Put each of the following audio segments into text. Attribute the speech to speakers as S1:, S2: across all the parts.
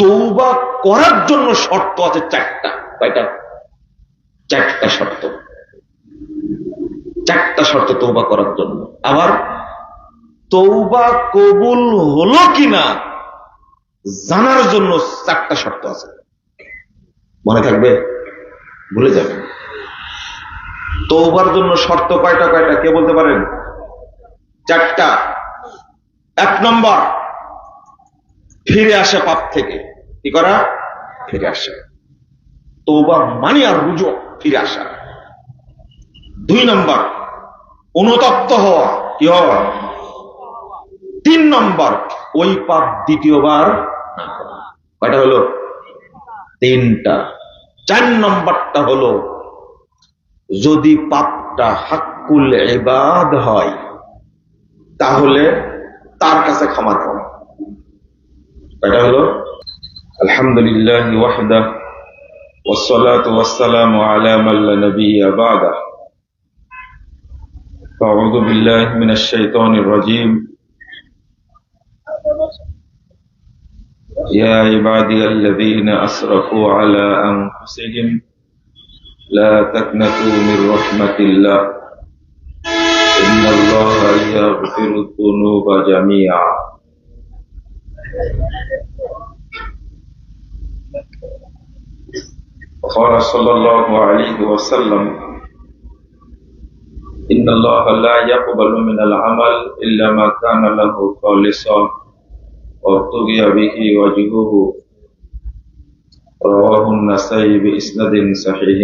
S1: তওবা করার জন্য শর্ত আছে চারটা। কয়টা? চারটা শর্ত। চারটা শর্ত তওবা করার জন্য। আবার তওবা কবুল হলো কিনা জানার জন্য চারটা শর্ত আছে। মনে থাকবে? ভুলে যাবেন। তওবার জন্য শর্ত কয়টা কয়টা কে বলতে পারেন? চারটা। এক নম্বর, ফিরে আসে পাপ থেকে। কি করা? ফিরে আসে। তওবা মানে আর রুজু, ফিরে আসা। দুই নম্বর, অনুতপ্ত হওয়া। কি হওয়া? তিন নম্বর, ওই পাপ দ্বিতীয়বার না করা। কয়টা হলো? তিনটা। চার নম্বরটা হলো যদি পাপটা হাক্কুল ইবাদ হয় তাহলে তার কাছে ক্ষমা চাওয়া। কয়টা হলো? আলহামদুলিল্লাহ ওয়াহদা ওয়াসসালাতু ওয়াসসালামু আলা মান লা নাবিয়্যা বা'দা। আউযু বিল্লাহি মিনাশ শাইতানির রাজীম। ইয়া ইবাদিয়াল্লাযীনা আসরাফু আলা আনফুসিহিম লা তাকনাতু মির রাহমাতিল্লাহ ইন্নাল্লাহা ইয়াগফিরুয যুনুবা জামিআ। وقال صلى الله عليه وسلم إن الله لا يقبل من العمل إلا ما كان له خالصا وابتغي به وجهه. رواه النسائي بإسناد صحيح.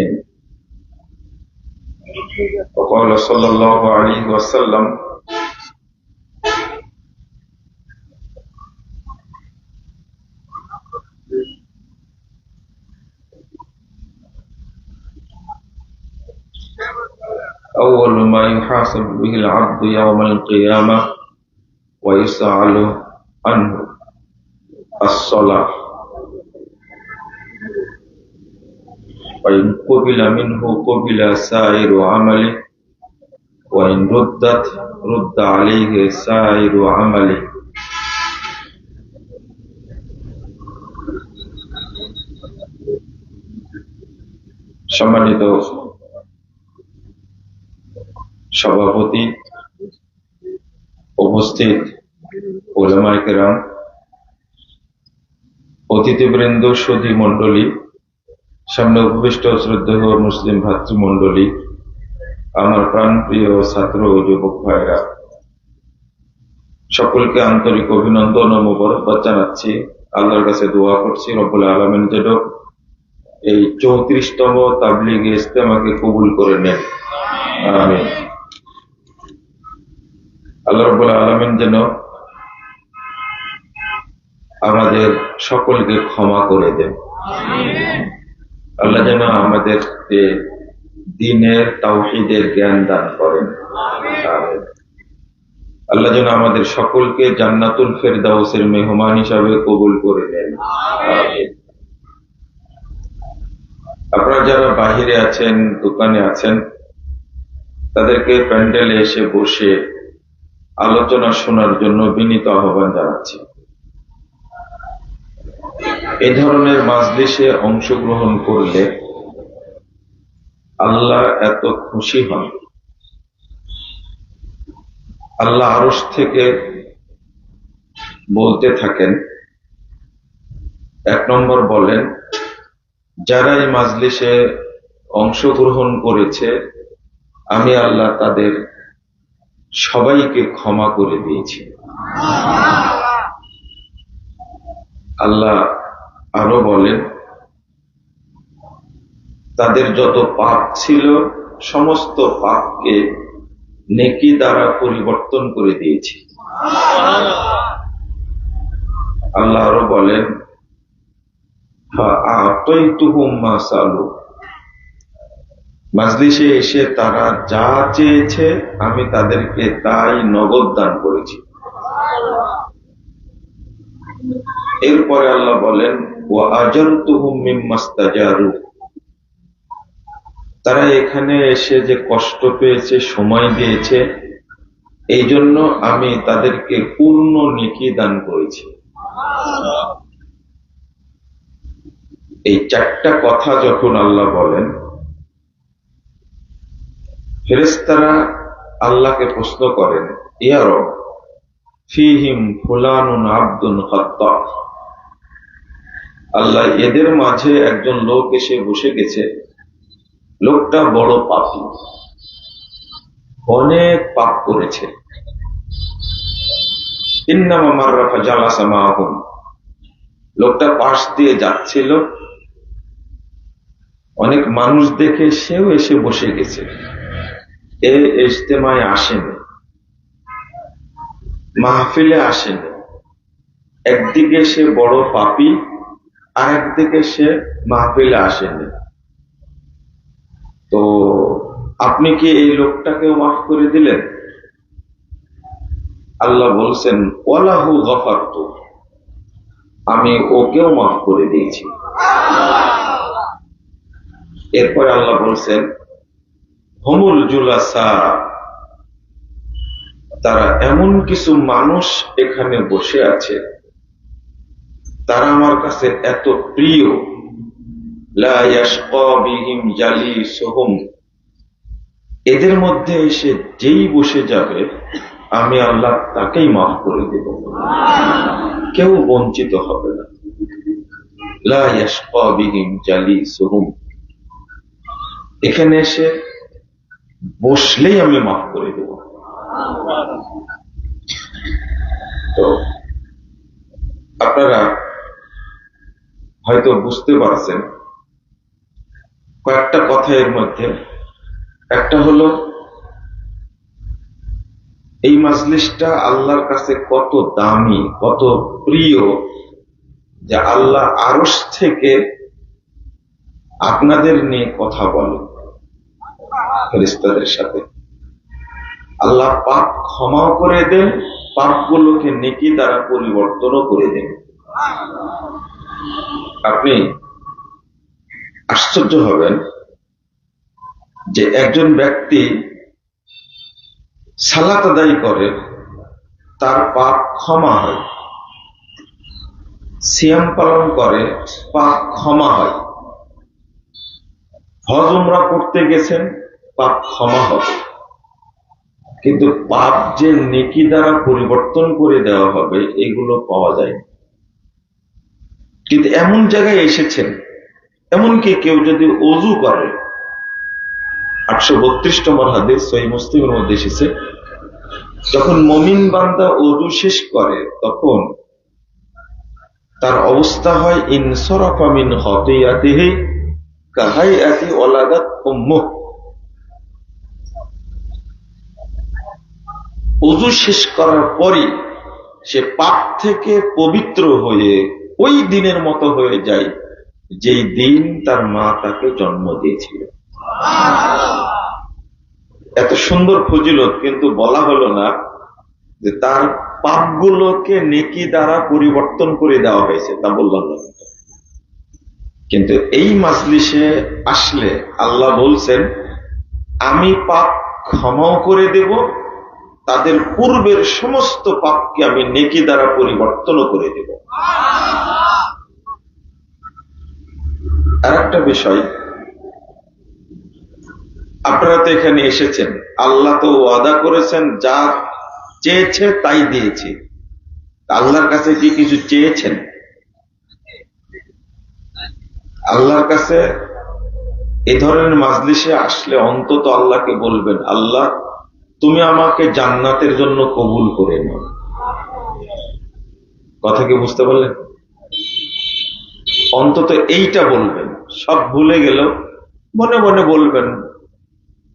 S1: وقال صلى الله عليه وسلم أول ما يحاسب به العبد يوم القيامة ويسأل عنه الصلاة، وإن قبل منه قبل سائر عمله وإن ردت رد عليه سائر عمله. সম্মানিত সভাপতি, উপস্থিত উলামায়ে কেরাম, অতিথিবৃন্দ, সুধী মণ্ডলী, সামনে উপবিষ্ট শ্রদ্ধেয় মুসলিম ভাতৃমণ্ডলী, আমার প্রাণপ্রিয় ছাত্র ও যুবক ভাইরা, সকলকে আন্তরিক অভিনন্দন ও মোবারকবাদ জানাচ্ছি। আল্লাহর কাছে দোয়া করছি রব্বুল আলামিন যেন এই 34তম তাবলীগে ইজতেমাকে কবুল করে নেন। আমিন। আল্লাহ রাব্বুল আলামিন যেন আমাদের সকলকে ক্ষমা করে দেন। আল্লাহ যেন আমাদেরকে দ্বীনের তাওহীদের জ্ঞান দান করেন। আমিন। আল্লাহ যেন আমাদের সকলকে জান্নাতুল ফেরদাউসের মেহমান হিসাবে কবুল করে নেন। আমিন। আপনারা যারা বাহিরে আছেন, দোকানে আছেন, তাদেরকে প্যান্ডেলে এসে বসে আলোচনা শোনার জন্য বিনীত আহ্বান জানাচ্ছি। এই ধরনের মাজলিসে অংশগ্রহণ করলে আল্লাহ এত খুশি হন। আল্লাহ আরশ থেকে বলতে থাকেন, এক নম্বর বলেন, যারা এই মাজলিসে অংশগ্রহণ করেছে আমি আল্লাহ তাদের সবাইকে ক্ষমা করে দিয়েছি। আল্লাহ আরো বলেন, তাদের যত পাপ ছিল সমস্ত পাপকে নেকি দ্বারা পরিবর্তন করে দিয়েছি। আল্লাহ আরো বলেন, মাজলিসে এসে তারা যা চেয়েছে আমি তাদেরকে তাই নগদ দান করেছি। এরপরে আল্লাহ বলেন, ওয়া আজারতুহুম মিম্মাস্তাজারু, তারা এখানে এসে যে কষ্ট পেয়েছে, সময় দিয়েছে, এই জন্য আমি তাদেরকে পূর্ণ নেকি দান করেছি। এই চারটা কথা যখন আল্লাহ বলেন, ফেরেশতারা আল্লাহকে প্রশ্ন করেন, ইয়া রব ফীহিম ফুলানুন আব্দুন খাত্তা, আল্লাহ এদের মাঝে একজন লোক এসে বসে গেছে, লোকটা বড় পাপী, অনেক পাপ করেছে। ইন্নামা মাররা ফাজালাসা মাআহুম, লোকটা পাশ দিয়ে যাচ্ছিল, অনেক মানুষ দেখে সেও এসে বসে গেছে, এই ইজতেমায় আসেনি, মাহফিলে আসেনি। একদিকে সে বড় পাপী, আর একদিকে সে মাহফিলে আসেনি। তো আপনি কি এই লোকটাকেও মাফ করে দিলেন? আল্লাহ বলছেন, ওয়ালাহু গফারতু, আমি ওকেও মাফ করে দিয়েছি। এরপরে আল্লাহ বলছেন, হুমুল জুলাসা, তারা এমন কিছু মানুষ এখানে বসে আছে, তারা আমার কাছে এত প্রিয়, লা ইয়াশকা বিহিম জালিসুহুম, এদের মধ্যে এসে যেই বসে যাবে আমি আল্লাহ তাকেই মাফ করে দেব, কেউ বঞ্চিত হবে না। লা ইয়াশকা বিহিম জালিসুহুম, এখানে এসে বসলেই আমি মাফ করে দেব। তো আপনারা হয়তো বুঝতে পারছেন কয়েকটা কথা এর মধ্যে। একটা হলো, এই মাজলিসটা আল্লাহর কাছে কত দামি, কত প্রিয়, যে আল্লাহ আরশ থেকে আপনাদের নিয়ে কথা বলেন ফেরেশতাদের সাথে। আল্লাহ পাপ ক্ষমাও করে দেন, পাপগুলোকে নেকি দ্বারা পরিবর্তনও করে দেন। আপনি আশ্চর্য হবেন যে একজন ব্যক্তি সালাত আদায় করে, তার পাপ ক্ষমা হয়, সিয়াম পালন করে, পাপ ক্ষমা হয়, হজ উমরা করতে গেছেন, পাপ ক্ষমা হবে, কিন্তু পাপ যে নেকি দ্বারা পরিবর্তন করে দেওয়া হবে এগুলো পাওয়া যায়। কিন্তু এমন জায়গায় এসেছেন, এমনকি কেউ যদি ওযু করে, 832 নম্বর হাদিস সহিহ মুসলিমের মধ্যে এসেছে, যখন মুমিন বান্দা ওযু শেষ করে তখন তার অবস্থা হয় ইনসরাফা মিন খাতিয়াতিহি কাহাইয়াতি ওয়ালাদাত উম্মুহ, ওযু শেষ করার পরই সে পাপ থেকে পবিত্র হয়ে ওই দিনের মতো হয়ে যায় যেই দিন তার মা তাকে জন্ম দিয়েছিল। এত সুন্দর ফজিলত, কিন্তু বলা হলো না যে তার পাপগুলোকে নেকি দ্বারা পরিবর্তন করে দেওয়া হয়েছে, তা বললাম না। কিন্তু এই মাজলিসে আসলে আল্লাহ বলছেন, আমি পাপ ক্ষমাও করে দেব, তাদের পূর্বের সমস্ত পাপকে আমি নেকি দ্বারা পরিবর্তনও করে দেব। আর একটা বিষয়, আপনারা তো এখানে এসেছেন, আল্লাহ তো ওয়াদা করেছেন যা চেয়েছে তাই দিয়েছে। আল্লাহর কাছে কি কিছু চেয়েছেন? আল্লাহর কাছে এই ধরনের মাজলিসে আসলে অন্তত আল্লাহকে বলবেন, আল্লাহ তুমি আমাকে জান্নাতের জন্য কবুল করে নাও। কথা কি বুঝতে পারলেন? অন্তত এইটা বলবেন, সব ভুলে গেল মনে মনে বলবেন,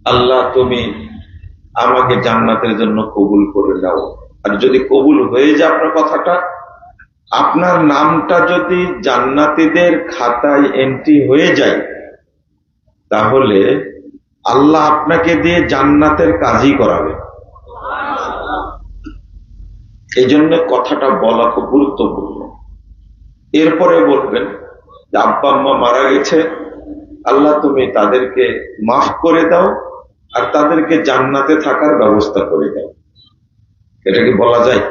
S1: আল্লাহ তুমি আমাকে জান্নাতের জন্য কবুল করে নাও। আর যদি কবুল হয়ে যায় আপনার কথাটা, আপনার নামটা যদি জান্নাতীদের খাতায় এন্ট্রি হয়ে যায়, তাহলে আল্লাহ আপনাকে দিয়ে জান্নাতের কাজই করাবে। এই জন্য কথাটা বলা খুব গুরুত্বপূর্ণ। এরপরে বলবেন যে আব্বা আম্মা মারা গেছে, আল্লাহ তুমি তাদেরকে মাফ করে দাও আর তাদেরকে জান্নাতে থাকার ব্যবস্থা করে দাও। এটা কি বলা যায়?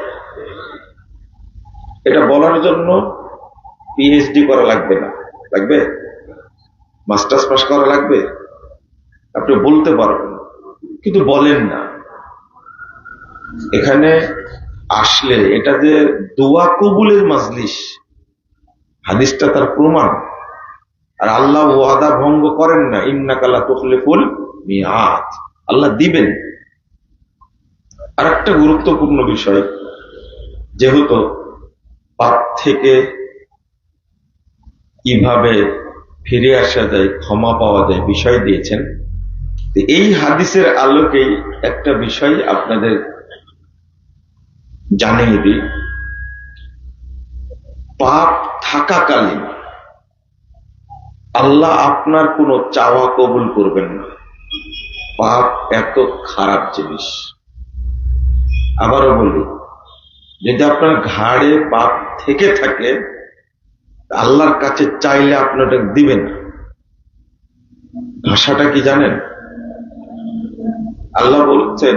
S1: এটা বলার জন্য পিএইচডি করা লাগবে না, লাগবে? মাস্টার্স পাস করা লাগবে? আপনি বলতে পারবেন, কিন্তু বলেন না। এখানে আসলে এটা যে দোয়া কবুলের মাজলিস, হাদিসটা তার প্রমাণ। আর আল্লাহ ওয়াদা ভঙ্গ করেন না, ইন্নাকা লা তুখলিফুল মিআদ, আল্লাহ দিবেন। আর একটা গুরুত্বপূর্ণ বিষয়, যেহেতু পাপ থেকে কিভাবে ফিরে আসা যায়, ক্ষমা পাওয়া যায়, বিষয় দিয়েছেন। এই হাদিসের আলোকেই একটা বিষয় আপনাদের জানিয়ে দিই। পাপ থাকাকালীন আল্লাহ আপনার কোনো চাওয়া কবুল করবেন না। পাপ এত খারাপ জিনিস। আবারও বলি, যদি আপনার ঘাড়ে পাপ থেকে থাকে, আল্লাহর কাছে চাইলে আপনাটা দিবেন না। ভাষাটা কি জানেন? আল্লাহ বলছেন,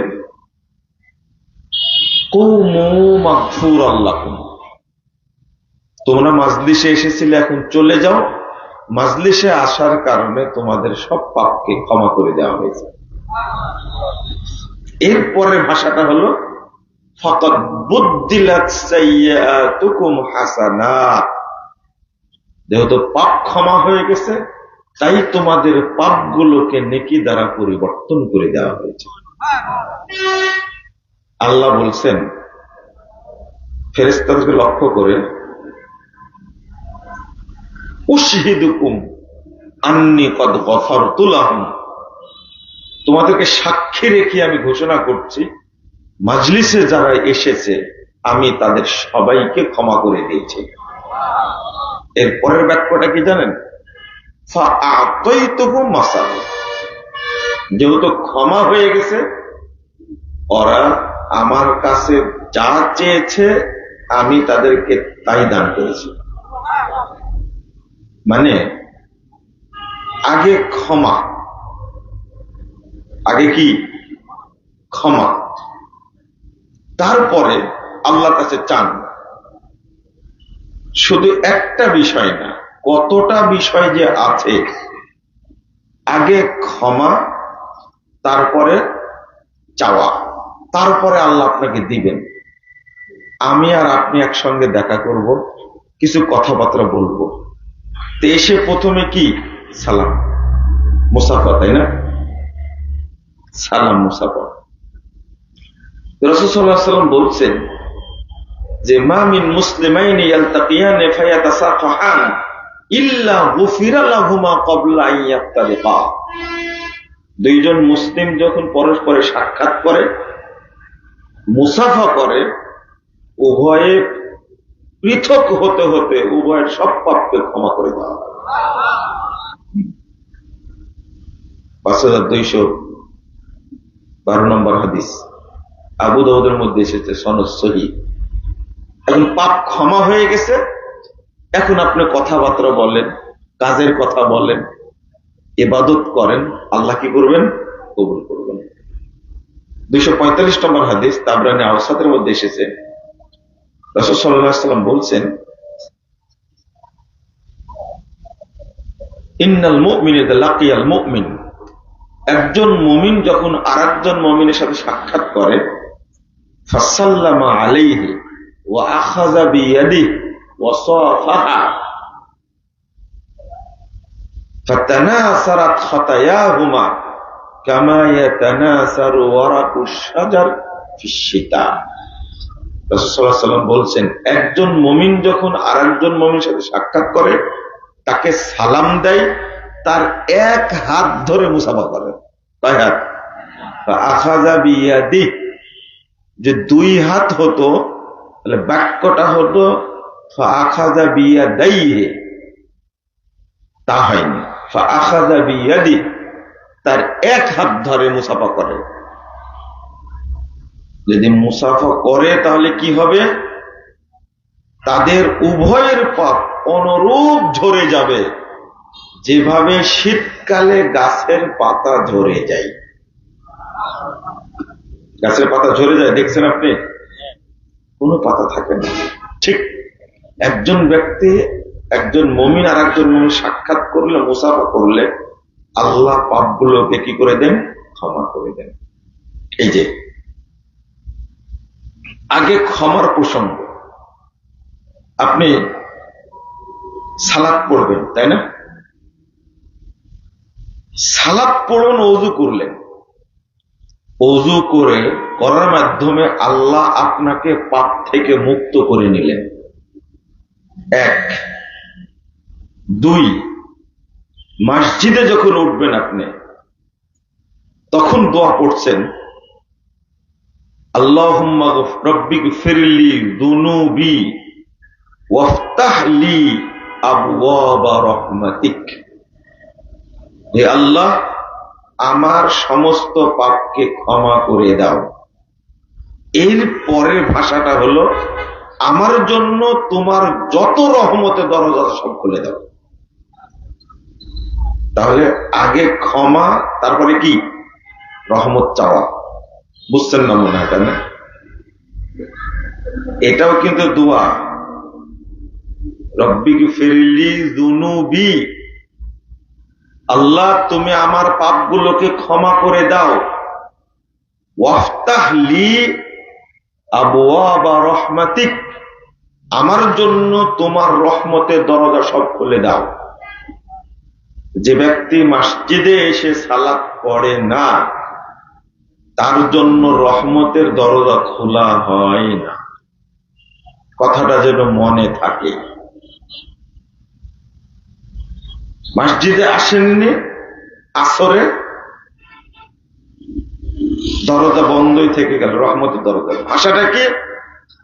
S1: তোমরা মাজলিসে এসেছিলে, এখন চলে যাও। মাজলিসে আসার কারণে তোমাদের সব পাপকে ক্ষমা করে দেওয়া হয়েছে। এরপরে ভাষাটা হলো ফাকাদ বুদ্দিলাত সাইয়্যাতুকুম হাসানাত। যেহেতু পাপ ক্ষমা হয়ে গেছে, তাই তোমাদের পাপগুলোকে নেকি দ্বারা পরিবর্তন করে দেওয়া হয়েছে। আল্লাহ বলছেন ফেরেশতাদেরকে লক্ষ্য করে, উশহিদুকুম আন্নী কদ গফারতু লাহুম, তোমাদেরকে সাক্ষী রেখে আমি ঘোষণা করছি, মাজলিসে যারা এসেছে আমি তাদের সবাইকে ক্ষমা করে দিয়েছি। এর পরের বাক্যটা কি জানেন? ফাআতাইতুহুম মাসাল, যেহেতু ক্ষমা হয়ে গেছে, ওরা আমার কাছে যা চেয়েছে আমি তাদেরকে তাই দান করেছি। মানে আগে ক্ষমা, আগে কি ক্ষমা, তারপরে আল্লাহর কাছে চান। শুধু একটা বিষয় না, কতটা বিষয় যে আছে। আগে ক্ষমা, তারপরে চাওয়া, তারপরে আল্লাহ আপনাকে দিবেন। আমি আর আপনি একসঙ্গে দেখা করব, কিছু কথাবার্তা বলবো, তো এসে প্রথমে কি সালাম মুসাফা, তাই না? সালাম মুসাফা। রাসূল সাল্লাল্লাহু আলাইহি ওয়াসাল্লাম বলছেন যে মা মিন মুসলিমাইনি ইয়ালতাকিয়ান ফায়াতাসাফাহান ইল্লা গুফিরা লাহুমা ক্বাবলা আন ইয়াফতারিকা। দুইজন মুসলিম যখন পরস্পরের সাক্ষাৎ করে, মুসাফা করে, উভয়ে পৃথক হতে হতে উভয়ের সব পাপকে ক্ষমা করে দেওয়া হয়। 5212 নম্বর হাদিস, আবু দাউদের মধ্যে এসেছে, সনদ সহিহ। এখন পাপ ক্ষমা হয়ে গেছে, এখন আপনি কথাবার্তা বলেন, কাজের কথা বলেন, ইবাদত করেন, আল্লাহ কি করবেন? কবুল করবেন। 245 নম্বর হাদিস, তাবরানী আওসাতের মধ্যে এসেছে, রাসূল সাল্লাল্লাহু আলাইহি ওয়াসাল্লাম বলছেন, ইন্নাল মুমিনা ইযা লাকিয়াল মুমিন, একজন মুমিন যখন আরেকজন মুমিনের সাথে সাক্ষাৎ করে, ফাসাল্লামা আলাইহি ওয়া আখাযা বিয়াদিহি ওয়া সাফাহা ফাতানাসারাত খাতায়াহুমা কামা ইয়াতানাসারু ওয়ারাকুশ শাজার ফিশ শিতা। রাসূল সাল্লাল্লাহু আলাইহি ওয়াসাল্লাম বলছেন, একজন মুমিন যখন আরেকজন মুমিনের সাথে সাক্ষাৎ করে, তাকে সালাম দেয়, তার এক হাত ধরে মুসাফা করে, তাই হাত। আখাযা বিয়াদিহি, যে দুই হাত হতো তাহলে বাক্যটা হতো আখাযা বিয়াদাইহি, তা হয়নি। আখাযা বিয়াদিহি, তার এক হাত ধরে মুসাফা করে। যদি মুসাফা করে তাহলে কি হবে? তাদের উভয়ের পাপ অনুরূপ ঝরে যাবে, যেভাবে শীতকালে গাছের পাতা ঝরে যায়। গাছের পাতা ঝরে যায়, দেখছেন আপনি? কোনো পাতা থাকে না। ঠিক একজন ব্যক্তি একজন মুমিন আর একজন মুমিন সাক্ষাৎ করলে, মুসাফা করলে আল্লাহ পাপগুলোকে কি করে দেন? ক্ষমা করে দেন। এই যে আগে ক্ষমার প্রসঙ্গ, আপনি সালাত পড়বেন, তাই না? সালাত পড়ুন, ওযু করলেন, ওযু করার মাধ্যমে আল্লাহ আপনাকে পাপ থেকে মুক্ত করে নিলেন। এক। দুই, মসজিদে যখন উঠবেন আপনি, তখন দোয়া পড়ছেন, আল্লাহুম্মা রব্বিগফিরলি যুনুবি ওয়াফতাহ লি আবওয়াবা রাহমাতিক। হে আল্লাহ, আমার সমস্ত পাপকে ক্ষমা করে দাও। এর পরের ভাষাটা হলো, আমার জন্য তোমার যত রহমতের দরজা সব খুলে দাও। তাহলে আগে ক্ষমা, তারপরে কি? রহমত চাওয়া। বুঝছেন না মনে হয়, তাই না? এটাও কিন্তু দোয়া। রব্বিগফিরলি যুনুবি, আল্লাহ তুমি আমার পাপগুলোকে ক্ষমা করে দাও। ওয়াফতাহ লি আবওয়াবা রাহমাতিক, আমার জন্য তোমার রহমতের দরজা সব খুলে দাও। যে ব্যক্তি মসজিদে এসে সালাত পড়ে না, তার জন্য রহমতের দরজা খোলা হয় না। কথাটা যেন মনে থাকে। মসজিদে আসেননি, আসরে দরজা বন্ধই থেকে গেল, রহমতের দরজা। ভাষাটা কি?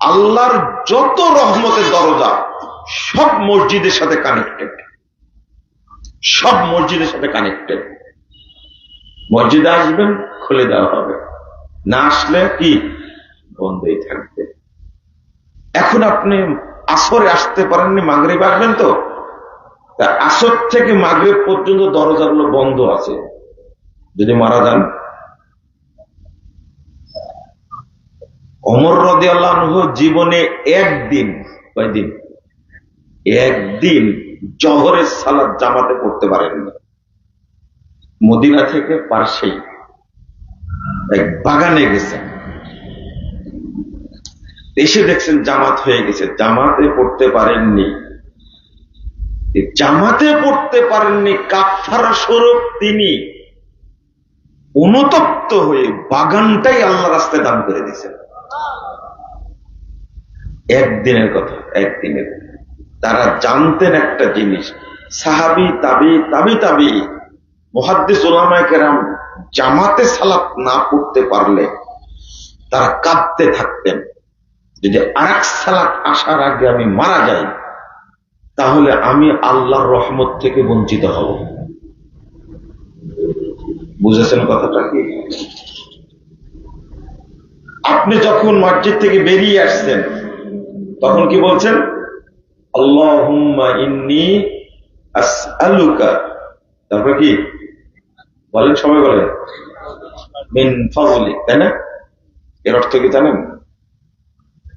S1: আল্লাহর যত রহমতের দরজা সব মসজিদের সাথে কানেক্টেড, সব মসজিদের সাথে কানেক্টেড। মসজিদে আসবেন, খুলে দেওয়া হবে, না আসলে কি? বন্ধই থাকবে। এখন আপনি আসরে আসতে পারেননি, মাগরিব আসবেন তো, আসর থেকে মাগরিব পর্যন্ত দরজাগুলো বন্ধ আছে। যদি মারা যান, ওমর রাদিয়াল্লাহু আনহু জীবনে একদিন, কয়দিন? একদিন জোহরের সালাত জামাতে পড়তে পারেননি। মদিনা থেকে পাশেই এক বাগানে গেছেন, এসে দেখছেন জামাত হয়ে গেছে, জামাতে পড়তে পারেননি। জামাতে পড়তে পারেননি, কাফারা স্বরূপ তিনি অনুতপ্ত হয়ে বাগানটাই আল্লাহ রাস্তায় দান করে দিয়েছেন। একদিনের কথা, একদিনের। তারা জানতেন একটা জিনিস, সাহাবী, তাবি, মুহাদ্দিস উলামায়ে কেরাম জামাতে সালাত না পড়তে পারলে তারা কাঁদতে থাকতেন, যদি আরেক সালাত আসার আগে আমি মারা যাই, তাহলে আমি আল্লাহর রহমত থেকে বঞ্চিত হব। বুঝেছেন কথাটা কি? আপনি যখন মসজিদ থেকে বেরিয়ে আসছেন, তখন কি বলছেন? আল্লাহুম্মা ইন্নী আসআলুকা, তারপর কি বলেন? সবাই বলেন মিন ফাযলিক, তাই না? এর অর্থ কি জানেন?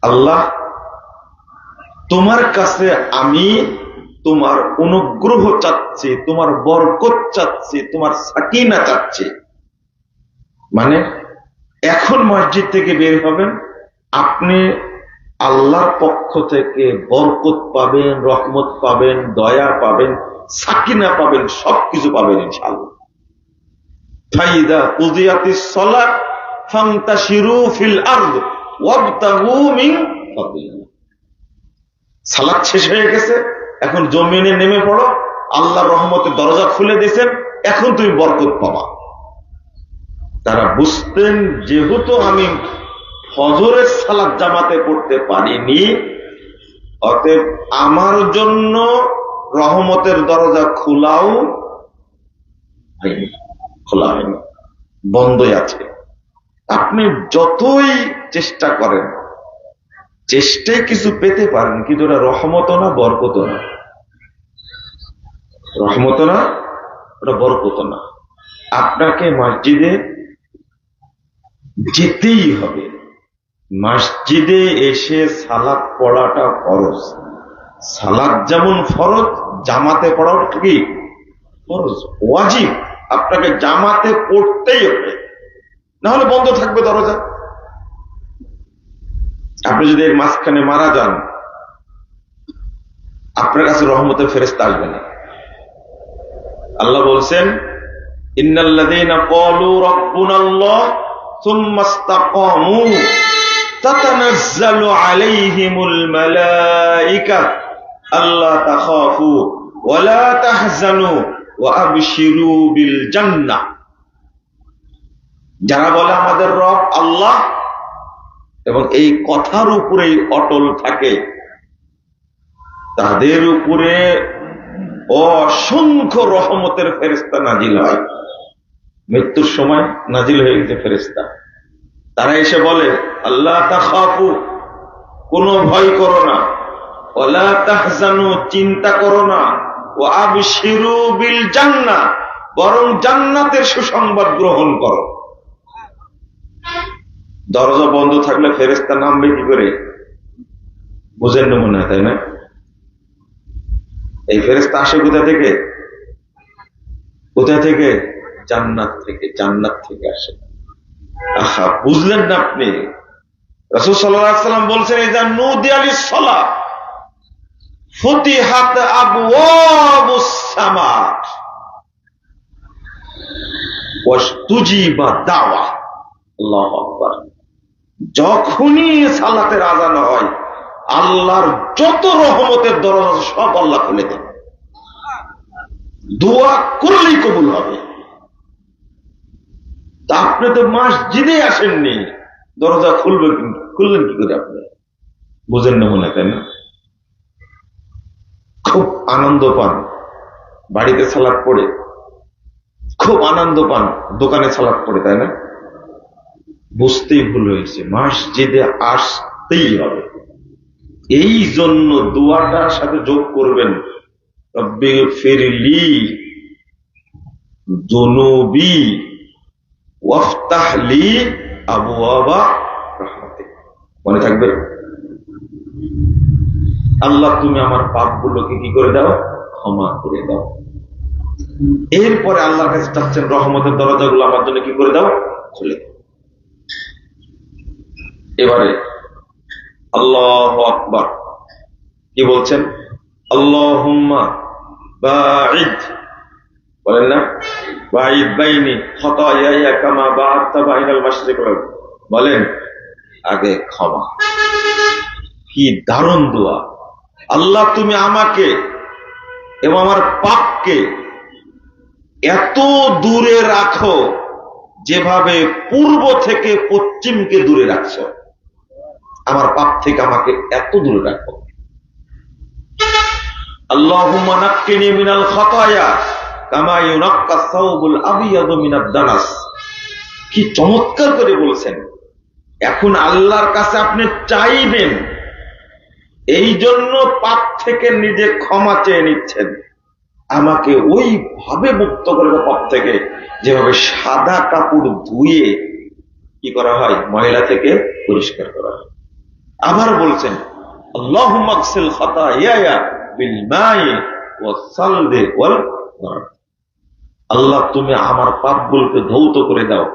S1: আল্লাহ, তোমার কাছে আমি তোমার অনুগ্রহ চাচ্ছি, তোমার বরকত চাচ্ছি, তোমার সাকিনা চাচ্ছি। মানে এখন মসজিদ থেকে বের হবেন, আপনি আল্লাহর পক্ষ থেকে বরকত পাবেন, রহমত পাবেন, দয়া পাবেন, সাকিনা পাবেন, সবকিছু পাবেন ইনশাআল্লাহ। ফাইদা কুদিয়াতিস সালাত ফান্তাশিরু ফিল আরদ ওয়াবতাগু মিন ফাদলিল্লাহ। সালাত শেষ হয়ে গেছে, এখন জমিনে নেমে পড়ো, আল্লাহর রহমতের দরজা খুলে দিয়েছেন, এখন তুমি বরকত পাবা। তারা বুঝতেন, যেহেতু আমি ফজরের সালাত জামাতে পড়তে পারিনি, অতএব আমার জন্য রহমতের দরজা খোলাও হয়নি, খোলা হয়নি, বন্ধই আছে। আপনি যতই চেষ্টা করেন, চেষ্টায় কিছু পেতে পারেন, কিন্তু ওটা রহমত না, বরকত না। রহমত না, ওটা বরকত না। আপনাকে মসজিদে যেতেই হবে। মসজিদে এসে সালাত পড়াটা ফরজ। সালাত যেমন ফরজ, জামাতে পড়াও কি ফরজ, ওয়াজিব। আপনাকে জামাতে পড়তেই হবে, না হলে বন্ধ থাকবে দরজা। আপনি যদি এর মাঝখানে মারা যান, আপনার কাছে রহমতের ফেরেশতা আসবে না। আল্লাহ বলছেন, ইন্নাল্লাযীনা ক্বালু রাব্বুনাল্লাহ সুম্মা ইসতাকামু তাতানাজ্জালু আলাইহিমুল মালায়েকা আল্লা তাখাফু ওয়া লা তাহজানু ওয়া আবশিরু বিল জান্নাহ। যারা বলে আমাদের রব আল্লাহ এবং এই কথার উপরেই অটল থাকে, তাদের উপরে অসংখ্য রহমতের ফেরেশতা নাজিল হয়। মৃত্যুর সময় নাজিল হয়ে গেছে ফেরেশতা, তারা এসে বলে আল্লাহ তাখাফু, কোনো ভয় করো না, ওয়ালা তাহজানু, চিন্তা করো না, ওয়া আবশিরু বিল জান্নাহ, বরং জান্নাতের সুসংবাদ গ্রহণ করো। দরজা বন্ধ থাকলে ফেরেশতা নামবে কি করে? বুঝেন না মনে হয়, তাই না? এই ফেরেশতা আসে কোথা থেকে? কোথা থেকে? জান্নাত থেকে। জান্নাত থেকে আসে। আহা, বুঝলেন না আপনি? রাসূল সাল্লাল্লাহু আলাইহি ওয়াসাল্লাম বলছেন, ইযা নুদিয়া লিস-সালাহ ফুতিহাত আবওয়াবুস সামা ওয়াস্তুজিবা দাওয়া। আল্লাহু আকবার। যখনই সালাতের আযান হয়, আল্লাহর যত রহমতের দরজা সব আল্লাহ খুলে দেন। দোয়া করলেই কবুল হবে। তা আপনি তো মসজিদে আসেননি, দরজা খুলবেন খুললেন কি করে? আপনি বুঝেন না মনে, তাই না? খুব আনন্দ পান বাড়িতে সালাত পড়ে, খুব আনন্দ পান দোকানে সালাত পড়ে, তাই না? বুঝতেই ভুল হয়েছে, মসজিদে আসতেই হবে। এই জন্য দোয়াটার সাথে যোগ করবেন, রব্বি ফিরলি যুনুবি ওয়াফতাহলি আবওয়াবা রাহমাতিক। মনে থাকবে, আল্লাহ তুমি আমার পাপগুলোকে কি করে দাও? ক্ষমা করে দাও। এরপরে আল্লাহর কাছে চাচ্ছেন রহমতের দরজাগুলো আমার জন্য কি করে দাও? খুলে দাও। এবারে আল্লাহু আকবার কি বলছেন? আল্লাহুম্মা বাঈদ, বলেন না? বাঈদ বাইনি খাতায়ায়া কামা বা'আদতা বাইনাল মাশরিকি ওয়াল মাগরিব। বলেন আগে ক্ষমা। কি দারুণ দোয়া! আল্লাহ তুমি আমাকে এবং আমার পাপকে এত দূরে রাখো যেভাবে পূর্ব থেকে পশ্চিমকে দূরে রাখছো, আমার পাপ থেকে আমাকে এত দূরে রাখো। আল্লাহুম্মা নাক্কিনি মিনাল খাতায়া কামা ইউনাক্কাস সাওবুল আবিয়াদু মিনাদ দানাস। কি চমৎকার করে বলছেন! এখন আল্লাহর কাছে আপনি চাইবেন, এই জন্য পাপ থেকে নিজে ক্ষমা চেয়ে নিচ্ছেন। আমাকে ওইভাবে মুক্ত করে দাও পাপ থেকে, যেভাবে সাদা কাপড় ধুয়ে কি করা হয়? ময়লা থেকে পরিষ্কার করা হয়। আবার বলছেন আল্লাহুম্মা আগসিল খাতায়ায়া বিল মাই ওয়াস সালদি ওয়াল বারদ। আল্লাহ তুমি আমার পাপগুলোকে ধৌত করে দাও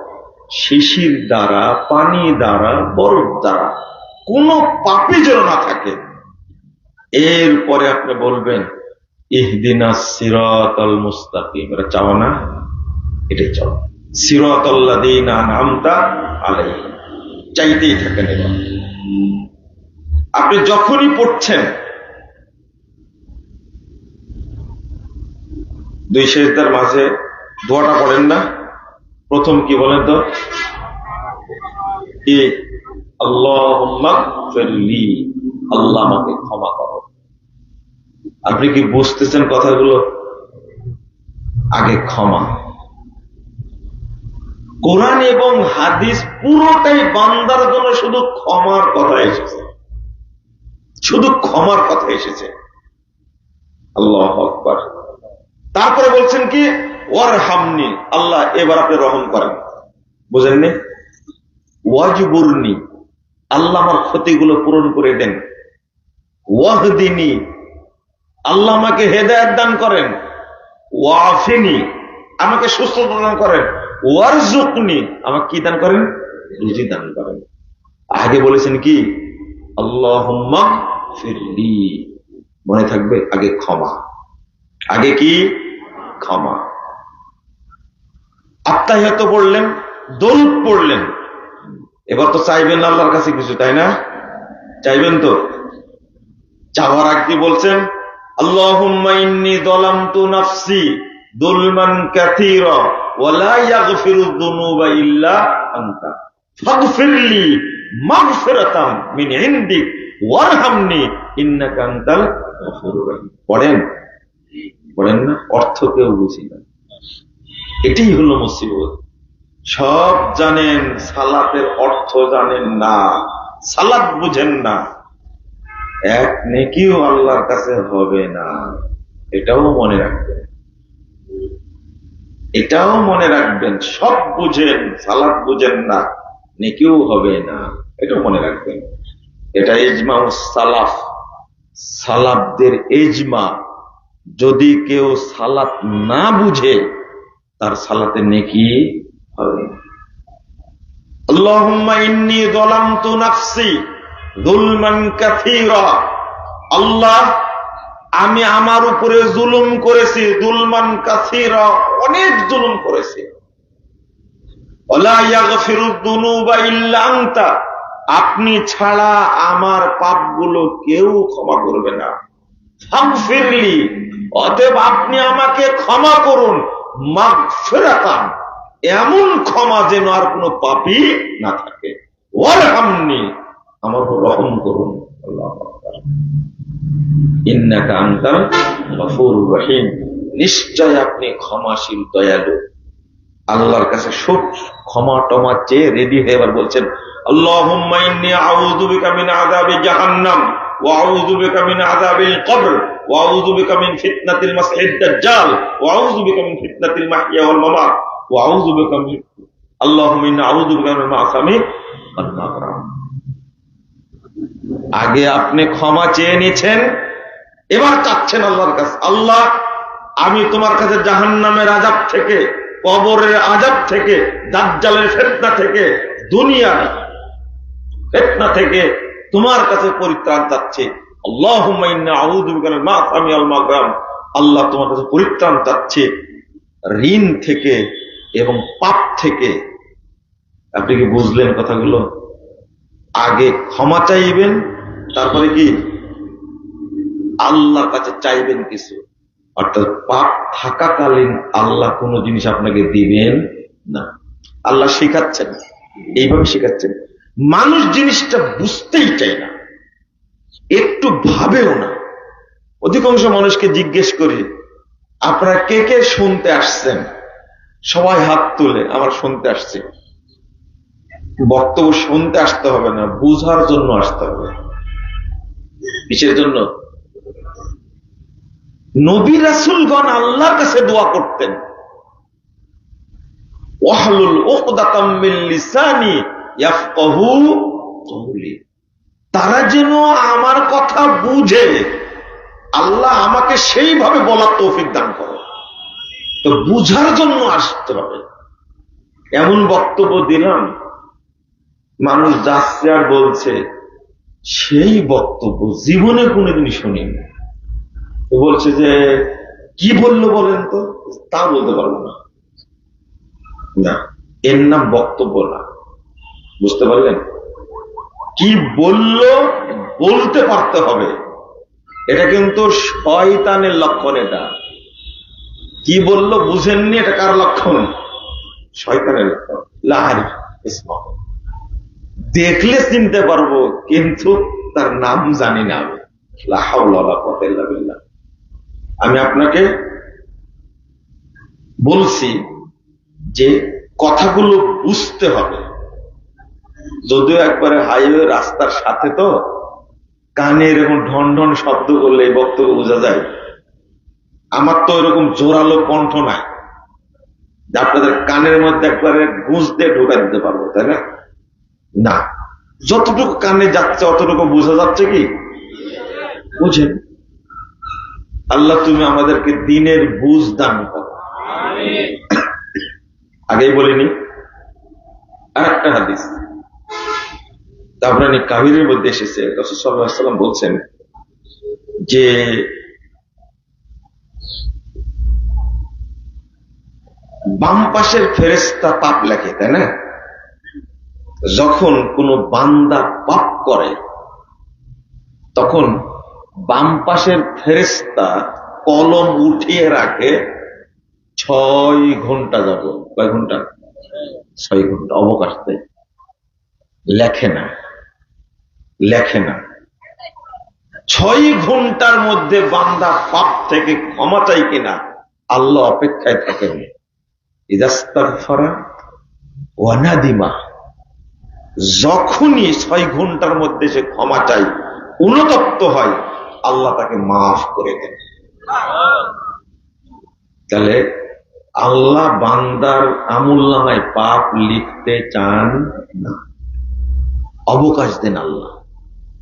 S1: শিশির দ্বারা, পানি দ্বারা, বরফ দ্বারা, কোন পাপই যেন না থাকে। এরপরে আপনি বলবেন ইহদিনাস সিরাতাল মুস্তাকিম। এটা চাও না? এটাই চাও, সিরাতাল্লাযীনা আনআমতা আলাইহিম। চাইতেই থাকেন। এবার আপনি যখনই পড়ছেন, দুই সেজদার মাঝে দোয়াটা পড়েন না? প্রথম কি বলেন তো? কি? আল্লাহুম্মা ফিরলি, আল্লাহ আমাকে ক্ষমা করো। আপনি কি বুঝতেছেন কথাগুলো? আগে ক্ষমা। কোরআন এবং হাদিস পুরোটাই বান্দার জন্য শুধু ক্ষমার কথা এসেছে, শুধু ক্ষমার কথা এসেছে। আল্লাহু আকবার। তারপরে বলছেন কি? ওয়ারহামনি, আল্লাহ এবার আপনি রহম করেন। বুঝেননি? ওয়াজবুরনি, আল্লাহ আমার ক্ষতিগুলো পূরণ করে দেন। ওয়াহদিনি, আল্লাহ আমাকে হেদায়েত দান করেন, ওয়াফিনি আমাকে সুস্থতা দান করেন, ওয়ারজুকনি আমাকে কি দান করেন, রুজি দান করেন। আগে বলেছেন কি আল্লাহুম্মা ফিরলি, মনে থাকবে আগে ক্ষমা, আগে কি ক্ষমা। আত্তাহিয়াত পড়লেন, দরুদ পড়লেন, এবার তো চাইবেন আল্লাহর কাছে কিছু, তাই না? চাইবেন তো। চাওয়ার আগে বলছেন আল্লাহুম্মা ইন্নী যালামতু নাফসি যুলমান কাসীরা ওয়া লা ইয়াগফিরুয যুনুবা ইল্লা আনতা ফাগফিরলি মাগফিরাতাম মিন ইনদিক ওয়ারহামনি ইন্নাকা আনতাল গফুরুর রহিম। পড়েন পড়েন না, অর্থ কেউ বুঝি না, এটাই হলো মুসিবত। সব জানেন, সালাতের অর্থ জানেন না, সালাত বুঝেন না, এক নেকিও আল্লাহর কাছে হবে না। এটাও মনে রাখবেন, এটাও মনে রাখবেন। সব বুঝেন, সালাত বুঝেন না, নেকিও হবে না, এটাও মনে রাখবেন। এটা ইজমা সালাফ, সালাফদের ইজমা। যদি কেউ সালাত না বুঝে তার সালাতে নেকি হবে না। আল্লাহুম্মা ইন্নী যালামতু নাফসি যুলমান কাসীরা, আল্লাহ আমি আমার উপরে জুলুম করেছি, যুলমান কাসীরা অনেক জুলুম করেছি। ওয়ালা ইয়াগফিরুয যুনুবা ইল্লা আনতা, আপনি ছাড়া আমার পাপগুলো কেউ ক্ষমা করবে না। ফাগফিরলি, অতএব আপনি আমাকে ক্ষমা করুন, মাগফিরাতান, এমন ক্ষমা যেন আর কোনো পাপী না থাকে, ওয়ারহামনি, আমার উপর রহম করুন। আল্লাহু আকবার। ইন্নাকা আনতাল গফুরুর রহিম, নিশ্চয় আপনি ক্ষমাশীল দয়ালু। আল্লাহর কাছে সব ক্ষমা টমা চেয়ে রেডি হয়ে এবার বলছেন আল্লাহুম্মা ইন্নী আউযু বিকা মিন আযাবি জাহান্নাম ওয়া আউযু বিকা মিন আযাবিল কবর ওয়া আউযু বিকা মিন ফিতনাতিল মাসিহিদ দাজ্জাল ওয়া আউযু বিকা মিন ফিতনাতিল মাহইয়া ওয়াল মামাত ওয়া আউযু বিকা মিন, আল্লাহুম্মা ইন্নী আউযু বিকা মিনাল মাআসামি ওয়াল মাগরাম। আগে আপনি ক্ষমা চেয়ে নিয়েছেন, এবার চাচ্ছেন আল্লাহর কাছে, আল্লাহ আমি তোমার কাছে জাহান্নামের আযাব থেকে, কবরের আযাব থেকে, দাজ্জালের ফিতনা থেকে, দুনিয়ার ফিতনা থেকে তোমার কাছে পরিত্রাণ চাচ্ছি। আল্লাহুম্মা ইন্নী আউযু বিকা মিনাল মাআসামি ওয়াল মাগরাম, আল্লাহ তোমার কাছে পরিত্রাণ চাচ্ছি ঋণ থেকে এবং পাপ থেকে। আপনি কি বুঝলেন কথাগুলো? আগে ক্ষমা চাইবেন, তারপরে কি আল্লাহর কাছে চাইবেন কিছু। অর্থাৎ পাপ থাকাকালীন আল্লাহ কোনো জিনিস আপনাকে দিবেন না। আল্লাহ শেখাচ্ছেন, এইভাবে শেখাচ্ছেন। মানুষ জিনিসটা বুঝতেই চায় না, একটু ভাবেও না। অধিকাংশ মানুষকে জিজ্ঞেস করি আপনারা কে কে শুনতে আসছেন, সবাই হাত তুলে আমার শুনতে আসছে। বক্তব্য শুনতে আসতে হবে না, বুঝার জন্য আসতে হবে। কিসের জন্য? নবী রাসূলগণ আল্লাহর কাছে দোয়া করতেন, ওয়াহলুল উকদাতাম মিন লিসানি ইয়াফকাহু কওলি, তারা যেন আমার কথা বুঝে, আল্লাহ আমাকে সেইভাবে বলার তৌফিক দান করো। তো বুঝার জন্য আসতে হবে। এমন বক্তব্য দিলাম, মানুষ যাচ্ছে আর বলছে সেই বক্তব্য জীবনে কোনোদিন শুনিনি। বলছে যে কি বললো বলেন তো, তা বলতে পারবো না। না, এর নাম বক্তব্য না। বুঝতে পারলেন? কি বললো বলতে পারতে হবে, এটা কিন্তু শয়তানের লক্ষণ। এটা কি বললো বুঝেননি, এটা কার লক্ষণ? শয়তানের লক্ষণ। লাহারি ইসমা, দেখলে চিনতে পারবো কিন্তু তার নাম জানি না। আমি লা হাওলা ওয়ালা কুওয়াতা ইল্লা বিল্লাহ। আমি আপনাকে বলছি যে কথাগুলো বুঝতে হবে। যদিও একবারে হাইওয়ে রাস্তার সাথে, তো কানে এরকম ঢন ঢন শব্দ করলে এই বক্তব্য বোঝা যায়। আমার তো এরকম জোরালো কণ্ঠ নাই যে আপনাদের কানের মধ্যে একবারে গুঁজ দিয়ে ঢোকা দিতে পারবো, তাই না? না, যতটুকু কানে যাচ্ছে অতটুকু বোঝা যাচ্ছে কি? বুঝেন? আল্লাহ তুমি আমাদেরকে দ্বীনের বুঝ দান করো। আগেই বলিনি আর একটা হাদিস তাবরানী কাবিরের মধ্যে এসেছে, রাসূল সাল্লাল্লাহু আলাইহি ওয়াসাল্লাম বলছেন যে বাম পাশের ফেরেশতা পাপ লেখে, তাই না? যখন কোন বান্দা পাপ করে তখন বাম পাশের ফেরেশতা কলম উঠিয়ে রাখে 6 ঘন্টা যাব। কয় ঘন্টা? 6 ঘন্টা অবকাশ দেয়, লেখে না। 6 ঘন্টার মধ্যে বান্দা পাপ থেকে ক্ষমা চাই কিনা আল্লাহ অপেক্ষায় থাকেন। ইজাস্তাগফারা ওয়া নাদিমা, যখনই 6 ঘন্টার মধ্যে সে ক্ষমা চাই, অনুতপ্ত হয়, আল্লাহ তাকে মাফ করে দেন। তাহলে আল্লাহ বান্দার আমুলনামায় পাপ লিখতে চান না, অবকাশ দেন।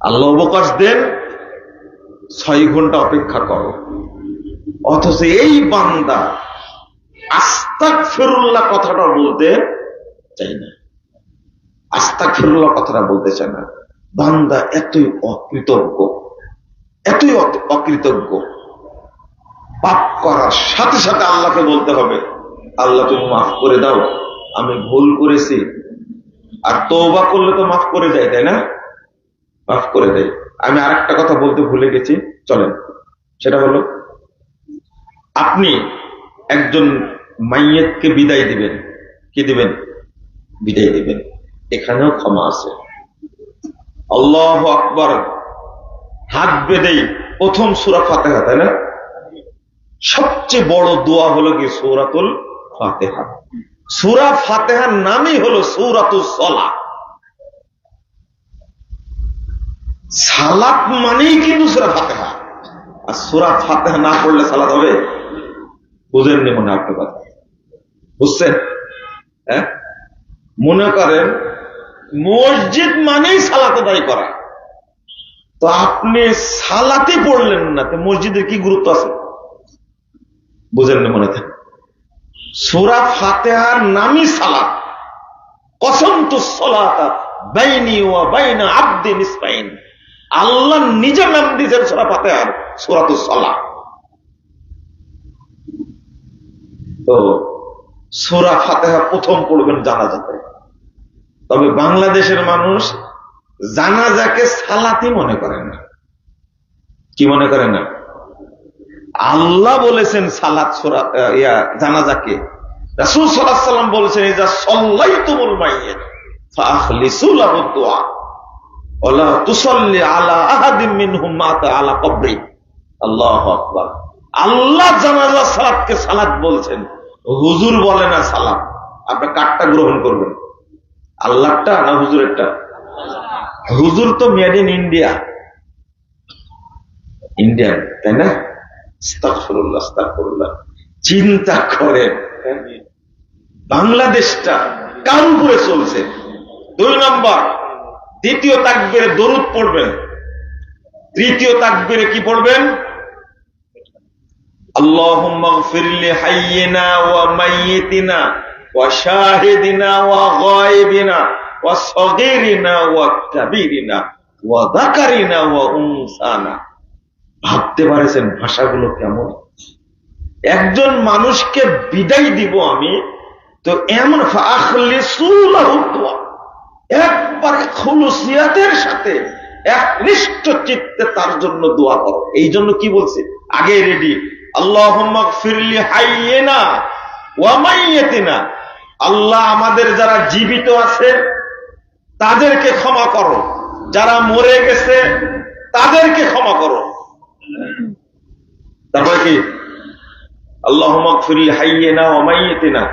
S1: আল্লাহ অবকাশ দেন, 6 ঘন্টা অপেক্ষা করো। অথচ এই বান্দা আস্তাগফিরুল্লাহ কথাটা বলতে চাই না, আস্তাগফিরুল্লাহ কথাটা বলতে চায় না। বান্দা এতই অকৃতজ্ঞ, পাপ করার সাথে সাথে আল্লাহকে বলতে হবে, আল্লাহ তুমি মাফ করে দাও, আমি ভুল করেছি। আর তওবা করলে তো মাফ করে দেয়, তাই না? মাফ করে দেয়। আমি আরেকটা কথা বলতে ভুলে গেছি, চলেন, সেটা হলো আপনি একজন মাইয়েতকে বিদায় দিবেন, কি দিবেন? বিদায় দিবেন, এখানেও ক্ষমা আছে। আল্লাহু আকবার, হাত বেঁধে প্রথম সূরা ফাতিহা, তাই না? সবচেয়ে বড় দোয়া হলো কি? সূরাতুল ফাতিহা। সূরা ফাতিহার নামই হলো সূরাতুস সালাত। সালাত মানেই কিন্তু সূরা ফাতিহা। আর সূরা ফাতিহা না পড়লে সালাত হবে? বুঝেননি মনে আপনার কথা, বুঝছেন? হ্যাঁ, মনে করেন মসজিদ মানেই সালাত আদায় করা, তো আপনি সালাতে পড়লেন না, তো মসজিদের কি গুরুত্ব আছে? বুঝেননি মনে থাকে। সূরা ফাতিহার নামই সালাত। কসমতুস সালাতা বাইনি ওয়া বাইনা আবদি নিসফাইন, আল্লাহ নিজের নাম দিয়েছেন সূরা ফাতিহার, সূরাতুস সালাত। তো সূরা ফাতিহা প্রথম পড়বেন জানাজাতে। তবে বাংলাদেশের মানুষ জানাজাকে সালাতই মনে করে না। কি মনে করে না? আল্লাহ বলেছেন সালাত সূরা জানাজাকে, রাসূল সাল্লাল্লাহু আলাইহি ওয়াসাল্লাম বলেছেন ইজা সাল্লাইতুমুল মাইয়িত ফাআখলিসু লাহু দুআ ওয়া লা তুসাল্লি আলা আহাদিন মিনহুম মাতা আলা কবরি। আল্লাহু আকবার। আল্লাহ জানাজা সালাতকে সালাত বলছেন, হুজুর বলে না সালাত। আপনি কাটটা গ্রহণ করবেন, আল্লাহটা না হুজুরেরটা? হুজুর তো মেড ইন ইন্ডিয়া, ইন্ডিয়ান, তাই না? আস্তাগফিরুল্লাহ, আস্তাগফিরুল্লাহ। চিন্তা করেন বাংলাদেশটা কার উপরে চলছে। 2 নম্বর, দ্বিতীয় তাকবীরে দরুদ পড়বেন, তৃতীয় তাকবীরে কি পড়বেন? আল্লাহুম্মা গফির লি হাইয়িনা ওয়া মাইয়িতিনা ওয়া শাহিদিনা ওয়া গায়বিনা ওয়া সগীরিনা ওয়া কাবীরিনা ওয়া যাকারিনা ওয়া উনসানা। ভাবতে পারেছেন ভাষাগুলো কেমন? একজন মানুষকে বিদায় দিব আমি, তো এমন ফাখলিসু লাহু দুআ, একবারে খুলুসিয়াতের সাথে একনিষ্ঠ চিত্তে তার জন্য দোয়া করো। এই জন্য কি বলছে আগে রেডি, আল্লাহুম্মা গফির লি হাইয়িনা ওয়া মাইয়িতিনা, আল্লাহ আমাদের যারা জীবিত আছে তাদেরকে ক্ষমা করো, যারা মরে গেছে তাদেরকে ক্ষমা করো। তারপরে কি? আল্লাহুম্মা গফির লি হাইয়িনা ওয়া মাইয়িতিনা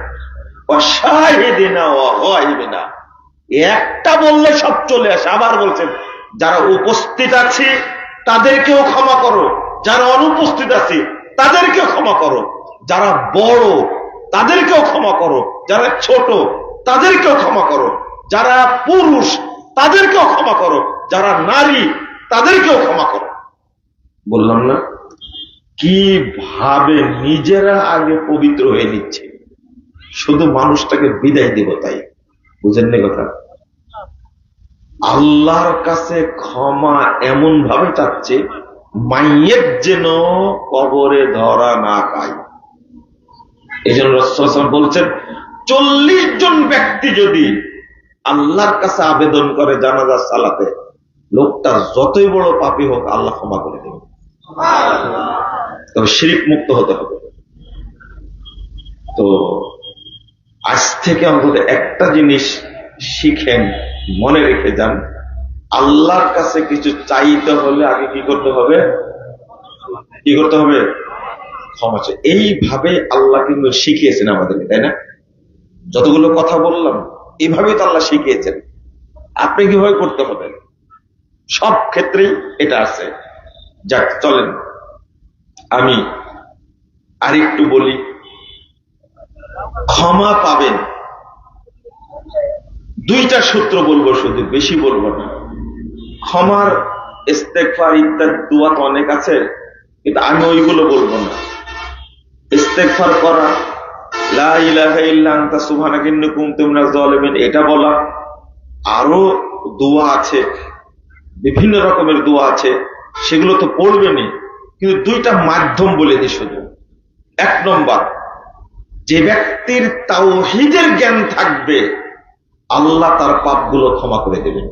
S1: ওয়া শাহিদিনা ওয়া গায়বিনা। একটা বললে সব চলে আসে। আবার বলছেন যারা উপস্থিত আছে তাদেরকেও ক্ষমা করো, যারা অনুপস্থিত আছে তাদেরকেও ক্ষমা করো, যারা বড় তাদেরকেও ক্ষমা করো, যারা ছোট তাদেরকেও ক্ষমা করো, যারা পুরুষ তাদেরকেও ক্ষমা করো, যারা নারী তাদেরকেও ক্ষমা করো। বললাম না? কিভাবে নিজেরা আগে পবিত্র হয়ে নিচ্ছে, শুধু মানুষটাকে বিদায় দিব তাই। বুঝেন না কথা? আল্লাহর কাছে ক্ষমা এমন ভাবে চাচ্ছে মাইয়ের যেন কবরে ধরা না খায়। এই জন্য রাসূল বলছেন 40 জন ব্যক্তি যদি আল্লাহর কাছে আবেদন করে জানাজার সালাতে, লোকটা যতই বড় পাপী হোক আল্লাহ ক্ষমা করে দেবে। তবে শিরক মুক্ত হতে হবে। তো আজ থেকে অন্তত একটা জিনিস শিখেন, মনে রেখে যান, আল্লাহর কাছে কিছু চাইতে হলে আগে কি করতে হবে? কি করতে হবে? ক্ষমা চাই। এইভাবে আল্লাহ কিন্তু শিখিয়েছেন আমাদেরকে, তাই না? যতগুলো কথা বললাম এইভাবেই তো আল্লাহ শিখিয়েছেন। আপনি কিভাবে করতে হবে সব ক্ষেত্রেই এটা আছে। যাক, চলেন আমি আরেকটু বলি। ক্ষমা পাবেন, দুইটা সূত্র বলবো, শুধু বেশি বলবো না। ক্ষমার ইস্তেগফার ইত্যাদি দোয়া তো অনেক আছে, কিন্তু আমি ওইগুলো বলবো না। ইস্তেগফার করা, লা ইলাহা ইল্লা আনতা সুবহানাকা ইন্নী কুনতু মিনাজ জালিমিন, এটা বলা, আরো দোয়া আছে, বিভিন্ন রকমের দোয়া আছে, সেগুলো তো পড়বেনই। কিন্তু দুইটা মাধ্যম বলে দিই শুধু। এক নম্বর, যে ব্যক্তির তাওহীদের জ্ঞান থাকবে আল্লাহ তার পাপগুলো ক্ষমা করে দেবেন।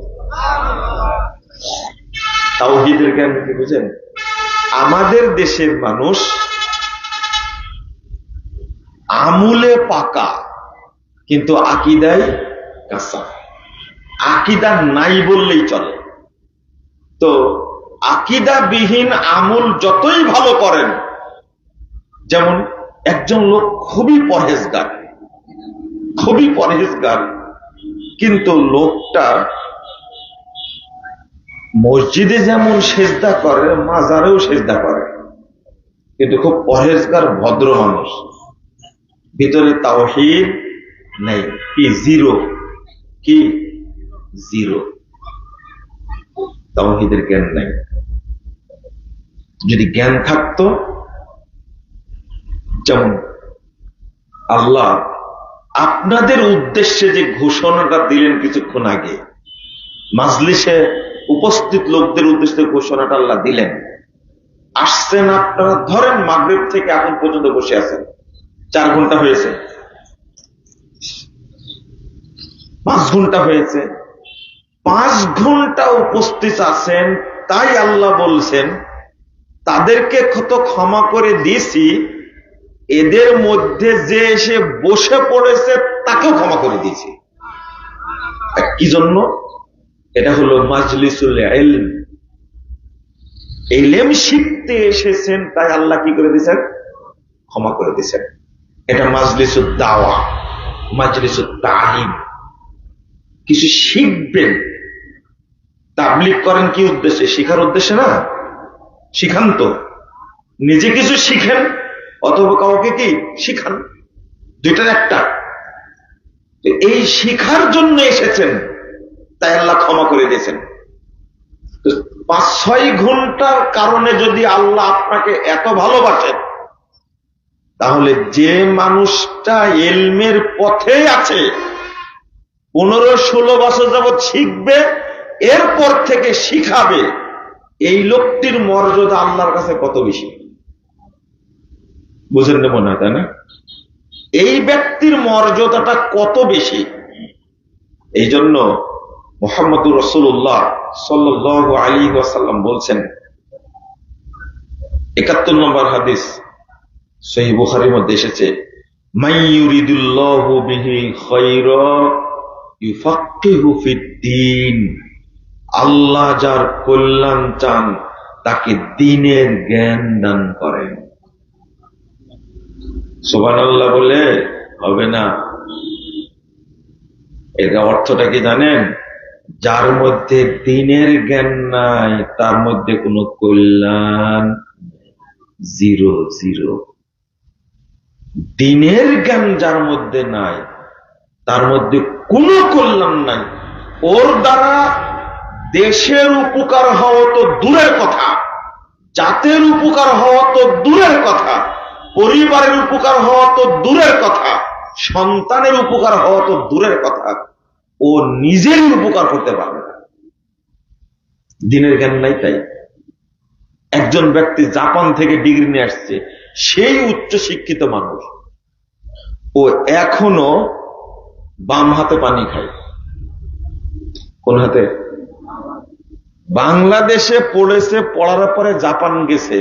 S1: তাওহীদের জ্ঞান কি বুঝেন? আমাদের দেশের মানুষ আমুলে পাকা কিন্তু আকীদায় কাঁচা। আকীদা নাই বললেই চলে। তো আকীদাবিহীন আমল যতই ভালো করেন, যেমন একজন লোক খুবই পরহেজগার, কিন্তু লোকটা মসজিদে যেমন সেজদা করে মাজারেও সেজদা করে, কিন্তু খুব পরহেজগার ভদ্র মানুষ, ভিতরে তাওহীদ নেই, কি জিরো, কি জিরো, তাওহীদের জ্ঞান নাই। যদি জ্ঞান থাকতো, যেমন আল্লাহ আপনাদের উদ্দেশ্যে যে ঘোষণাটা দিলেন কিছুক্ষণ আগে, মাজলিসে উপস্থিত লোকদের উদ্দেশ্যে ঘোষণাটা আল্লাহ দিলেন। আসছেন আপনারা, ধরেন মাগরিব থেকে এখন পর্যন্ত বসে আছেন, 4 ঘন্টা হয়েছে, 5 ঘন্টা হয়েছে, 5 ঘন্টা উপস্থিত আছেন, তাই আল্লাহ বলছেন তাদেরকে কত ক্ষমা করে দিয়েছি, এদের মধ্যে যে এসে বসে পড়েছে তাকেও ক্ষমা করে দিয়েছি। কি জন্য? এটা হলো মাজলিসুল ইলম, ইলম শিখতে এসেছেন, তাই আল্লাহ কি করে দিয়েছেন? ক্ষমা করে দিয়েছেন। এটা মাজলিসুদ দাওয়া, মাজলিসুত তালিম, কিছু শিখবেন। তাবলীগ করেন কি উদ্দেশ্যে? শিখার উদ্দেশ্যে না? শিখান তো, নিজে কিছু শিখেন অথবা কাউকে কি শিখান, দুইটার একটা। এই শিখার জন্য এসেছেন, তাই আল্লাহ ক্ষমা করে দিয়েছেন। 5-6 ঘন্টার কারণে যদি আল্লাহ আপনাকে এত ভালোবাসেন, তাহলে যে মানুষটা ইলমের পথে আছে, 15-16 বছর যাবৎ শিখবে, এরপর থেকে শিখাবে, এই লোকটির মর্যাদা আল্লাহর কাছে কত বেশি, বুঝেন না মনে হয়, তাই না? এই ব্যক্তির মর্যাদাটা কত বেশি। এই জন্য মুহাম্মদুর রাসূলুল্লাহ সাল্লাল্লাহু আলাইহি ওয়াসাল্লাম বলছেন, 71 নম্বর হাদিস সহিহ বুখারীর মধ্যে এসেছে, মান ইউরিদুল্লাহু বিহি খায়রা ইউফাক্কিহু ফিদ্দীন, আল্লাহ যার কল্যাণ চান তাকে দ্বীনের জ্ঞান দান করেন। সুবহানাল্লাহ বলে হবে না। এর অর্থটা কি জানেন? যার মধ্যে দ্বীনের জ্ঞান নাই তার মধ্যে কোনো কল্যাণ, জিরো জিরো। দ্বীনের জ্ঞান যার মধ্যে নাই তার মধ্যে কোনো কল্যাণ নাই। ওর দ্বারা দেশের উপকার হওয়া তো দূরের কথা, জাতের উপকার হওয়া তো দূরের কথা, পরিবারের উপকার হওয়া তো দূরের কথা, সন্তানের উপকার হওয়া তো দূরের কথা, ও নিজেরই উপকার করতে পারবে না। দিনের জ্ঞান নাই। তাই একজন ব্যক্তি জাপান থেকে ডিগ্রি নিয়ে আসছে, সেই উচ্চ শিক্ষিত মানুষ, ও এখনো বাম হাতে পানি খায়। কোন হাতে? বাংলাদেশে পড়েছে, পড়ার পরে জাপান গেছে,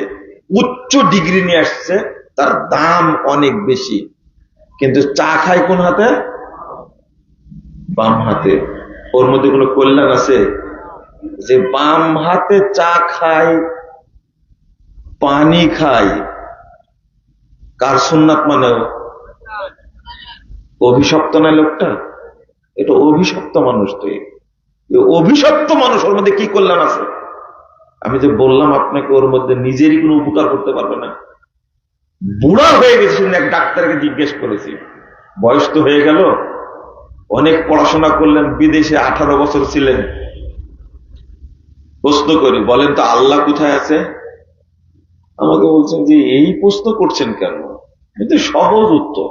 S1: উচ্চ ডিগ্রি নিয়ে আসছে, তার দাম অনেক বেশি, কিন্তু চা খায় কোন হাতে? বাম হাতে। ওর মধ্যে কোনো কল্যাণ আছে যে বাম হাতে চা খায়, পানি খায়? কার সুন্নাত মানে? অভিশপ্ত না লোকটা? এটা অভিশপ্ত মানুষ। তো অভিশপ্ত মানুষ, ওর মধ্যে কি কল্যাণ আছে? আমি যে বললাম আপনাকে, ওর মধ্যে নিজেরই কোনো উপকার করতে পারবে না। বুড়া হয়ে গেছে, এক ডাক্তারকে জিজ্ঞেস করেছি, বয়স তো হয়ে গেল, অনেক পড়াশোনা করলেন, বিদেশে 18 বছর ছিলেন, প্রশ্ন করি, বলেন তো আল্লাহ কোথায় আছে? আমাকে বলছেন যে এই প্রশ্ন করছেন কেন? কিন্তু সহজ উত্তর,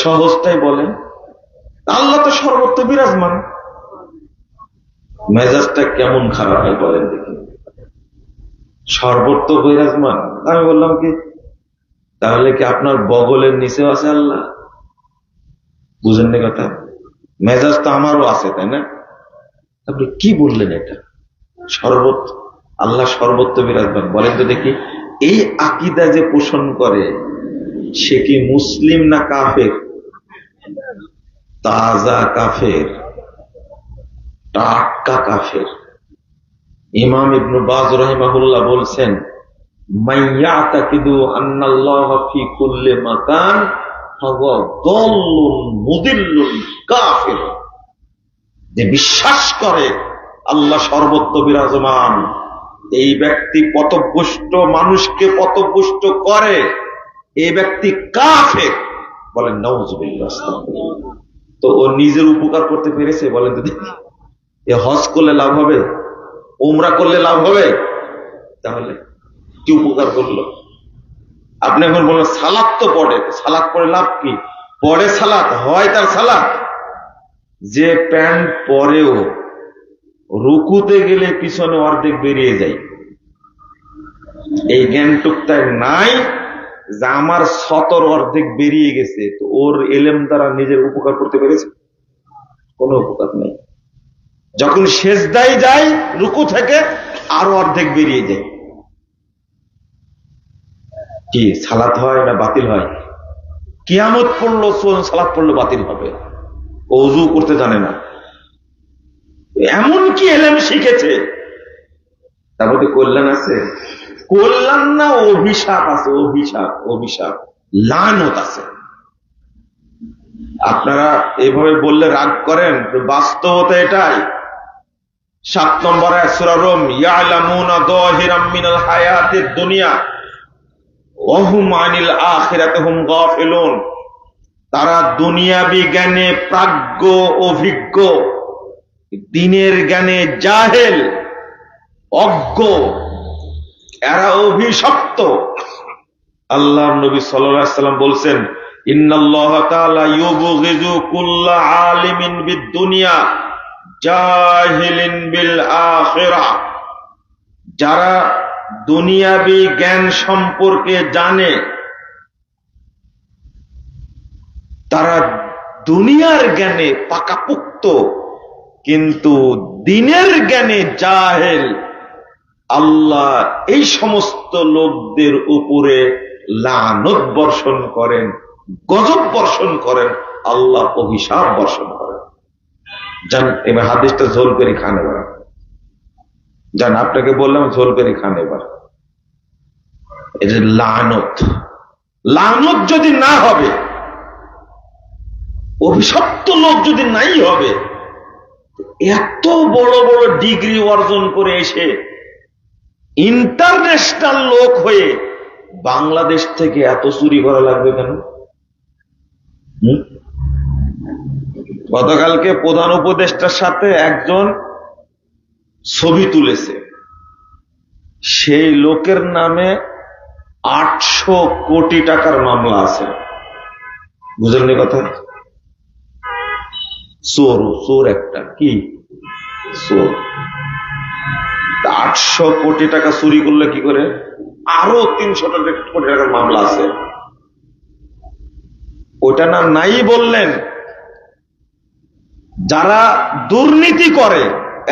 S1: সহজটাই বলেন, আল্লাহ তো সর্বত্র বিরাজমান। মেজাজটা কেমন খারাপ হয় বলেন দেখি, সর্বত্র বিরাজমান। আমি বললাম কি, তাহলে কি আপনার বগলের নিচেও আছে আল্লাহ? বুঝেন না কথা? মেজাজ তো আমারও আছে, তাই না? আপনি কি বললেন এটা? সর্বত্র আল্লাহ সর্বত্র বিরাজমান, বলেন তো দেখি। এই আকীদা যে পোষণ করে, সে কি মুসলিম না কাফের? তাজা কাফের, টাটকা কাফের। ইমাম ইবনে বাজ রাহিমাহুল্লাহ বলছেন, মাইয়াতাকিদু আন্নাল্লাহ ফি কুল্লি মাকান ফাহুয়া দাল্লুন মুদিল্লুন কাফির। যে বিশ্বাস করে আল্লাহ সর্বত্র বিরাজমান, এই ব্যক্তি পথভ্রষ্ট মানুষকে পথভ্রষ্ট করে, এই ব্যক্তি কাফের। বলেন নাউযুবিল্লাহ। তো ও নিজের উপকার করতে পেরেছে? বলেন তো দেখি। এ হজ করলে লাভ হবে? উমরা করলে লাভ হবে? তাহলে কি উপকার করলো? আপনি এখন বললেন সালাত তো পড়ে, সালাত পড়ে লাভ কি? পড়ে সালাত হয়, তার সালাত। যে প্যান্ট পরেও রুকুতে গেলে পিছনে অর্ধেক বেরিয়ে যায়, এই জ্ঞানটুকটাই নাই যে আমার সতর অর্ধেক বেরিয়ে গেছে, তো ওর এলেম দ্বারা নিজের উপকার করতে পেরেছে? কোনো উপকার নেই। যখন সেজদায় যায় রুকু থেকে, আরো অর্ধেক বেরিয়ে যায়। কি সালাত হয় না বাতিল হয়? কিয়ামত পড়লো সালাত পড়লো বাতিল হবে। ওযু করতে জানে না, এমন কি এলেম শিখেছে, তার মধ্যে কল্যাণ আছে? কল্যাণ না অভিশাপ আছে? অভিশাপ, অভিশাপ, লানত আছে। আপনারা এইভাবে বললে রাগ করেন, বাস্তবতা এটাই। 7 নম্বর আয়াত সূরা রুম, ইয়ালামুনা যাহিরাম মিনাল হায়াতিদ দুনিয়া ওয়া হুম আনিল আখিরাতি হুম গাফিলুন। তারা দুনিয়াবি জ্ঞানে প্রাজ্ঞ, অভিজ্ঞ, দিনের জ্ঞানে জাহেল, অজ্ঞ, এরা অভিশপ্ত। আল্লাহর নবী সাল্লাল্লাহু আলাইহি ওয়াসাল্লাম বলছেন, ইন্নাল্লাহা তাআলা ইউবগিযু কুল্লা আলিমিন বিদ-দুনিয়া জাহিলিন বিল আখিরাহ। যারা দুনিয়াবি জ্ঞান সম্পর্কে জানে, তারা দুনিয়ার জ্ঞানে পাকাপোক্ত, কিন্তু দিনের জ্ঞানে জাহেল। আল্লাহ এই সমস্ত লোকদের উপরে লানত বর্ষণ করেন, গজব বর্ষণ করেন, আল্লাহ অভিশাপ বর্ষণ করেন। যান এবার হাদিসটা ঝোল করে খান। এবার যান, আপনাকে বললাম ঝোল করে খান। এবার এই যে লানত, লানত যদি না হবে, অভিশপ্ত লোক যদি নাই হবে, এত বড় বড় ডিগ্রি অর্জন করে এসে ইন্টারন্যাশনাল লোক হয়ে বাংলাদেশ থেকে এত চুরি করা লাগবে কেন? গতকালকে প্রধান উপদেষ্টার সাথে একজন ছবি তুলেছে, সেই লোকের নামে 800 কোটি টাকার মামলা আছে। বুঝলেন কথা? চোর, চোর একটা কি চোর। 800 কোটি টাকা চুরি করলে কি করে? আরো 300 কোটি টাকার মামলা আছে। ওটা না নাই বললেন। যারা দুর্নীতি করে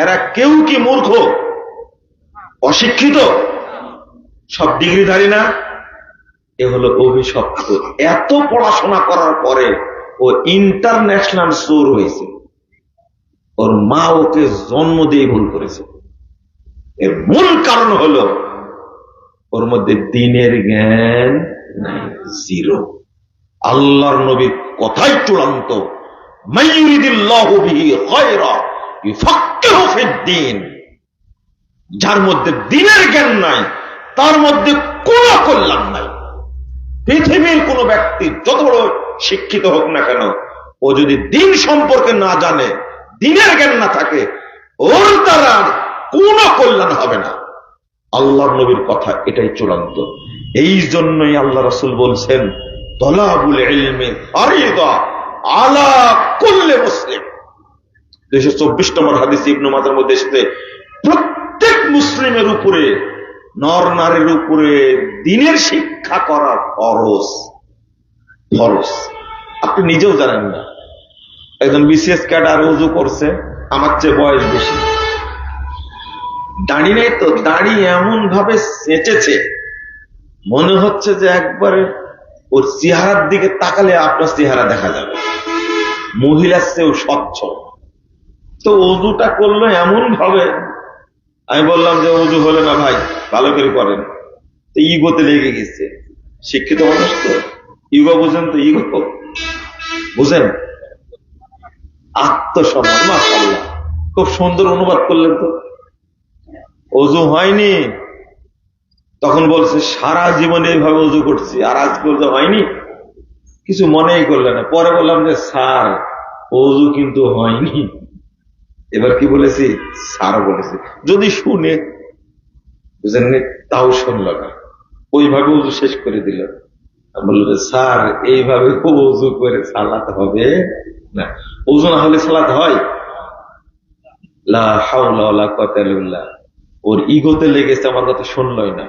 S1: এরা কেউ কি মূর্খ, অশিক্ষিত, সব ডিগ্রিধারী না? এ হলো অভিশপ্ত। এত পড়াশোনা করার পরে ও ইন্টারন্যাশনাল চোর হয়েছে। ওর মা ওকে জন্ম দিয়ে ভুল করেছে। এর মূল কারণ হলো ওর মধ্যে দ্বীনের জ্ঞান নাই, জিরো। আল্লাহর নবীর কথাই চূড়ান্ত, মাইয়ুরিদিল্লাহু বিহি খায়রা ইউফাক্কিহু ফিদ্দীন। যার মধ্যে দ্বীনের জ্ঞান নাই তার মধ্যে কোনো কল্যাণ নাই। পৃথিবীর কোন ব্যক্তি যত বড় শিক্ষিত হোক না কেন, ও যদি দ্বীন সম্পর্কে না জানে, দ্বীনের জ্ঞান না থাকে, ওর দ্বারা কোনো কল্যাণ হবে না। আল্লাহর নবীর কথা এটাই চূড়ান্ত। এই জন্যই আল্লাহ রাসূল বলছেন, তলাবুল ইলমি ফারিদা আলা কুল্লি মুসলিম। 224 নম্বর হাদিস ইবনে মাজার মধ্যে এসেছে, প্রত্যেক মুসলিমের উপরে, নর নারীর উপরে দ্বীনের শিক্ষা করা ফরজ। ফরজ। আপনি নিজেও জানেন না। একজন বিসিএস ক্যাডার ওযু করছে, আমার চেয়ে বয়স বেশি, দাড়ি নেই তো, দাড়ি এমন ভাবে সেচেছে মনে হচ্ছে যে একবারে ওর চেহারার দিকে তাকালে আপনার চেহারা দেখা যাবে, মহিলার চেয়েও স্বচ্ছ। তো ওযুটা করলো এমন ভাবে, আমি বললাম যে ওযু হলো না ভাই, ভালো করে করেন। তো ইগোতে লেগে গেছে। শিক্ষিত মানুষ তো ইগো বুঝেন, তো ইগো বুঝেন, আত্মসম্মান। মাশাআল্লাহ, খুব সুন্দর অনুবাদ করলেন তো। ওযু হয়নি, তখন বলছে সারা জীবনে এইভাবে ওযু করছি, আর আজকে ওযু হয়নি, কিছু মনেই করলেন না। পরে বললাম যে স্যার ওযু কিন্তু হয়নি। এবার কি বলেছি? স্যার বলেছি। যদি শুনে, বুঝলেন, তাও শুনল না, ওইভাবে ওযু শেষ করে দিল। বলল যে স্যার এইভাবে ওযু করে সালাত হবে না। ওযু না হলে সালাত হয়? লা হাওলা ওয়ালা কুওয়াতা ইল্লা বিল্লাহ। ওর ইগোতে লেগেছে, আমার কথা শুনলই না।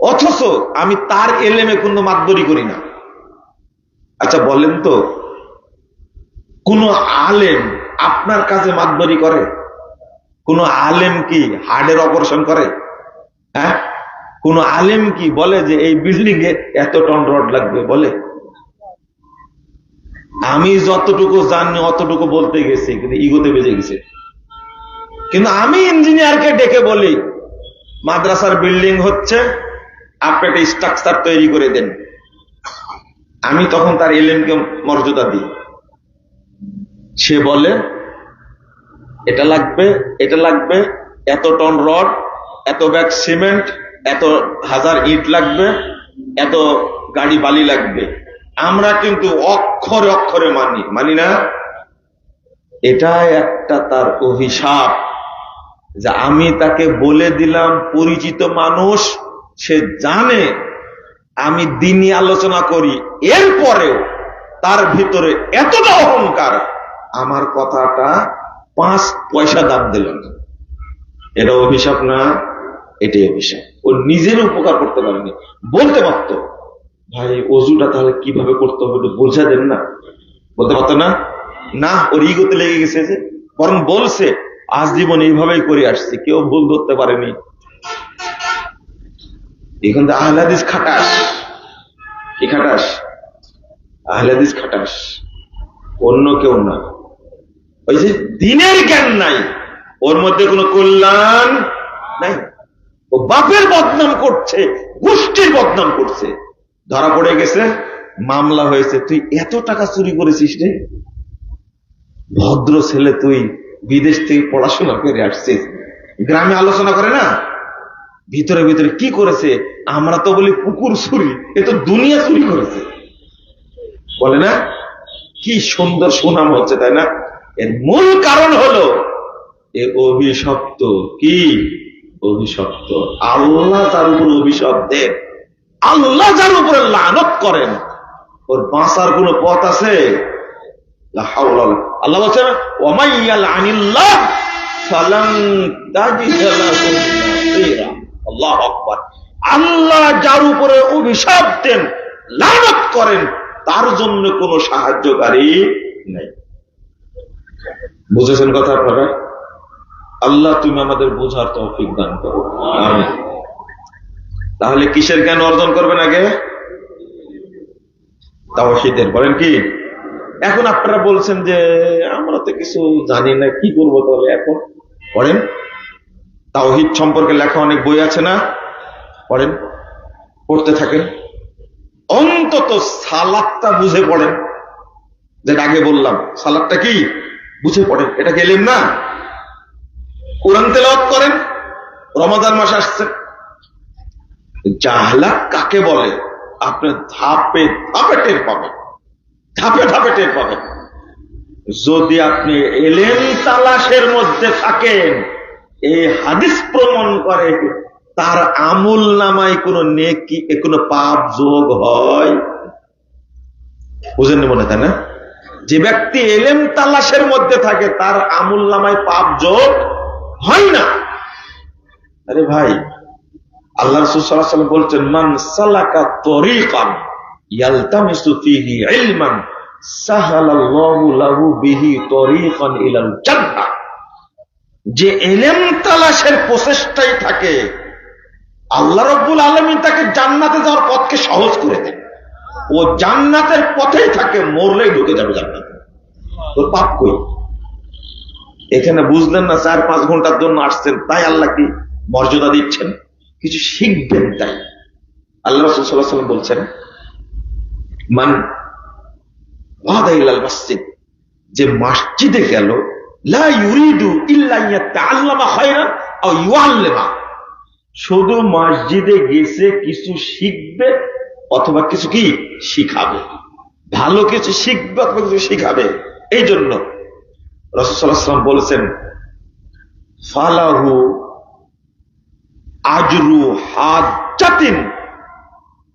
S1: অথচ আমি তার এলেমে কোনো মাতবরি করি না। আচ্ছা বলেন তো, কোন আলেম আপনার কাছে মাতবরি করে? কোন আলেম কি হার্টের অপারেশন করে? হ্যাঁ, কোন আলেম কি বলে যে এই বিল্ডিং এ এত টন রড লাগবে? বলে? আমি যতটুকু জানি অতটুকু বলতে গেছি, কিন্তু ইগোতে বেজে গেছে। কিন্তু আমি ইঞ্জিনিয়ারকে ডেকে বলি, মাদ্রাসার বিল্ডিং হচ্ছে, আপনি একটা স্ট্রাকচার তৈরি করে দেন। আমি তখন তার এলেমকে মর্যাদা দিই। সে বলে এটা লাগবে, এটা লাগবে, এত টন রড, এত ব্যাগ সিমেন্ট, এত হাজার ইট লাগবে, এত গাড়ি বালি লাগবে। আমরা কিন্তু অক্ষরে অক্ষরে মানি না। এটা একটা তার অভিশাপ, যে আমি তাকে বলে দিলাম, পরিচিত মানুষ, সে জানে আমি দ্বীনি আলোচনা করি, এরপরেও তার ভিতরে এতটা অহংকার, আমার কথাটা 5 পয়সা দাম দিল না। এটা অভিশাপ না? এটাই অভিশাপ। ও নিজের উপকার করতে পারেনি। বলতে পারত, ভাই ওযুটা তাহলে কিভাবে করতে হবে একটু বোঝা দেন না, বলতে পারতো না? না, ওর ইগোতে লেগে গেছে। যে বরং বলছে, আজ জীবন এইভাবেই করে আসছি, কেউ ভুল ধরতে পারেনি। এখন তো আহলে হাদিস খাটাস। কি খাটাস? আহলে হাদিস খাটাস, অন্য কেউ না। ওই যে দ্বীনের জ্ঞান নাই, ওর মধ্যে কোনো কল্যাণ নাই। ও বাপের বদনাম করছে, গোষ্ঠীর বদনাম করছে। ধরা পড়ে গেছে, মামলা হয়েছে। তুই এত টাকা চুরি করেছিস রে, ভদ্র ছেলে, তুই বিদেশ থেকে পড়াশোনা করে আসছিস। গ্রামে আলোচনা করে না, ভিতরে ভিতরে কি করেছে? আমরা তো বলি পুকুর চুরি, এ তো দুনিয়া চুরি করেছে, বলে না? কি সুন্দর সুনাম হচ্ছে, তাই না? এর মূল কারণ হলো এ অভিশপ্ত। কি অভিশপ্ত। আল্লাহ যার উপর অভিশাপ দেন, আল্লাহ যার উপরে লানত করেন, ওর বাঁচার কোন পথ আছে? লা হাওলা ওয়ালা। আল্লাহ বলছেন ওয়ামাইয়াল আনিল্লাহ ফালান তাজিদ লাহু নাসীরা। আল্লাহু আকবার। আল্লাহ যার উপরে অভিশাপ দেন, লানত করেন, তার জন্য কোনো সাহায্যকারী নেই। বুঝেছেন কথা আপনারা? আল্লাহ তুমি আমাদের বোঝার তৌফিক দান করো, আমিন। তাহলে কিসের জ্ঞান অর্জন করবেন? আগে তাওহীদের। বলেন কি? এখন আপনারা বলছেন যে আমরা তো কিছু জানি না, কি করবো তাহলে? এখন পড়েন, তাওহীদ সম্পর্কে লেখা অনেক বই আছে না? পড়েন, পড়তে থাকেন, অন্তত সালাতটা বুঝে পড়েন। যেটা আগে বললাম, সালাতটা কি বুঝে পড়েন। এটা গেলেন না? কোরআন তেলাওয়াত করেন। রমাদান মাস আসছে, জাহলাত কাকে বলে আপনি ধাপে ধাপে টের পাবেন, ধাপে ধাপে টের পাবেন। যদি আপনি এলেম তালাশের মধ্যে থাকেন, এই হাদিস প্রমাণ করে তার আমল নামায় কোনো নেকি, কোনো পাপ যোগ হয়? বুঝেননি মনে, তাই না? যে ব্যক্তি এলেম তালাশের মধ্যে থাকে তার আমল নামায় পাপ যোগ হয় না। আরে ভাই, আল্লাহ রাসূল সাল্লাল্লাহু আলাইহি ওয়াসাল্লাম বলছেন মান সালাকা তরিকান ইয়ালতামিসু ফিহি ইলমান সাহালাল্লাহু লাহু বিহি তরিকান ইলাল জান্নাহ। যে ইলম তালাশের প্রচেষ্টায় থাকে, আল্লাহ রাব্বুল আলামিন তাকে জান্নাতে যাওয়ার পথকে সহজ করে দেন। ও জান্নাতের পথেই থাকে, মরলেই ঢুকে যাবে জান্নাতে। ওর পাপ কই? এখানে বুঝলেন না 4-5 ঘন্টার জন্য আসছেন, তাই আল্লাহ কি মর্যাদা দিচ্ছেন? কিছু শিখবেন তাই। আল্লাহ রাসূল সাল্লাল্লাহু আলাইহি ওয়াসাল্লাম বলছেন মান ওয়াদা ইলাল মসজিদ, যে মসজিদে গেল, লা ইউরিদু ইল্লা ইয়াতাআল্লামা খায়রান আও ইউআল্লিমা, শুধু মসজিদে গেছে কিছু শিখবে অথবা কিছু কি শিখাবে, ভালো কিছু শিখবে অথবা কিছু শিখাবে। এই জন্য রাসূল সাল্লাল্লাহু আলাইহি ওয়াসাল্লাম বলেছেন ফালাহু আজরু হাজ্জাতিন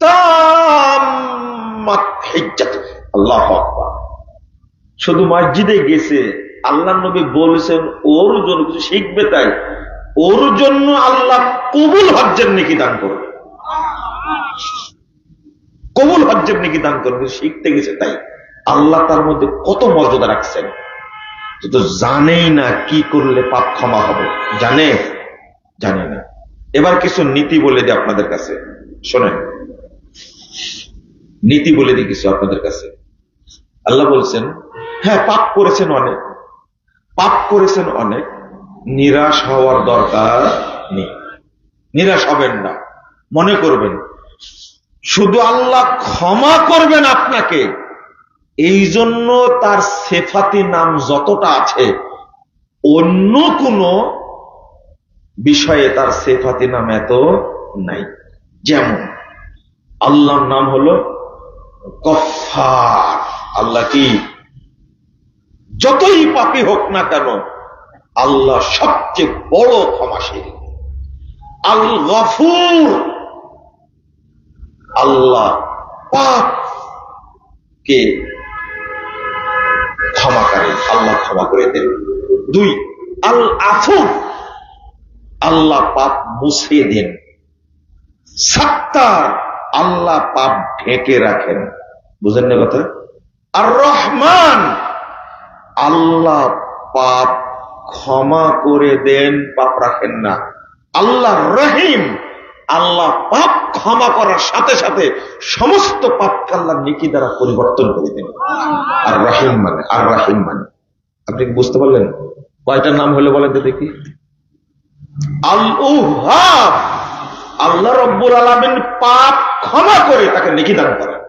S1: তাম্মাত হিজ্জাতু। আল্লাহু আকবার। শুধু মসজিদে গেছে, আল্লাহর নবী বলেছেন ওর জন্য কিছু শিখবে, তাই ওর জন্য আল্লাহ কবুল হজ্জের নেকি দান করবে, কবুল হজ্জের নেকি দান করবে। শিখতে গেছে তাই আল্লাহ তার মধ্যে কত মর্যাদা রাখছেন। তো জানেই না কি করলে পাপ ক্ষমা হবে, জানে জানে না। এবার কিছু নীতি বলে দিই আপনাদের কাছে, শোনেন, নীতি বলে দিই কিছু আপনাদের কাছে। আল্লাহ বলছেন হ্যাঁ পাপ করেছেন অনেক, পাপ করেছেন অনেক, নিরাশ হওয়ার দরকার নেই, নিরাশ হবেন না। মনে করবেন শুধু আল্লাহ ক্ষমা করবেন আপনাকে, এই জন্য তার সিফাতি নাম যতটা আছে অন্য কোন বিষয়ে তার সিফাতি নাম এত নাই। যেমন আল্লাহর নাম হলো গফফার। আল্লাহ কি? যতই পাপী হোক না কেন আল্লাহ সবচেয়ে বড় ক্ষমাশীল। আল গফুর, আল্লাহ পাপ কে ক্ষমাকারী, আল্লাহ ক্ষমা করে দেন। 2 আল আফু, আল্লাহ পাপ মুছে দেন। সাত্তার, আল্লাহ পাপ ঢেকে রাখেন। বুঝেন না কথা? আর রহমান, আল্লাহ পাপ ক্ষমা করে দেন, পাপ রাখেন না। আল্লাহ রহিম, আল্লাহ পাপ ক্ষমা করার সাথে সাথে সমস্ত পাপকে আল্লাহ নেকি দ্বারা পরিবর্তন করে দেন। আর রহিম মানে, আর রাহিম মানে, আপনি কি বুঝতে পারলেন? কয়টা নাম হলে বলেন তো দেখি। আল ওহাব, আল্লাহ রব্বুল আলামিন পাপ ক্ষমা করে তাকে নেকি দান করেন।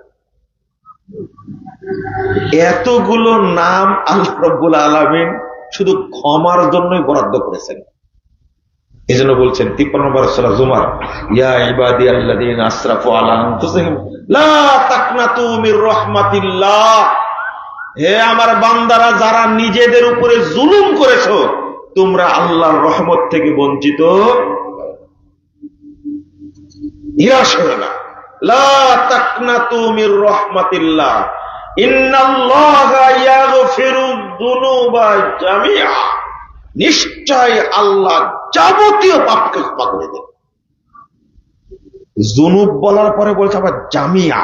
S1: এতগুলো নাম আল্লাহ রব্বুল আলামিন শুধু ক্ষমার জন্যই বরাদ্দ করেছেন। এই জন্য বলছেন 53 নম্বর সূরা জুমার, ইয়া ইবাদিয়াল্লাযীনা আসরাফু আলা আনফুসিহিম লা তাকনাতু মির রাহমাতিল্লাহ, হে আমার বান্দারা যারা নিজেদের উপরে জুলুম করেছো তোমরা আল্লাহর রহমত থেকে বঞ্চিত নিরাশ হয়ে না। লা তাকনাতু মির রাহমাতিল্লাহ, ইন্নাল্লাহা ইয়াগফিরুয যুনুবা জামিআ, নিশ্চয় আল্লাহ যাবতীয় পাপকে ক্ষমা করে দেন। যুনুব বলার পরে বলছে আবার জামিয়া,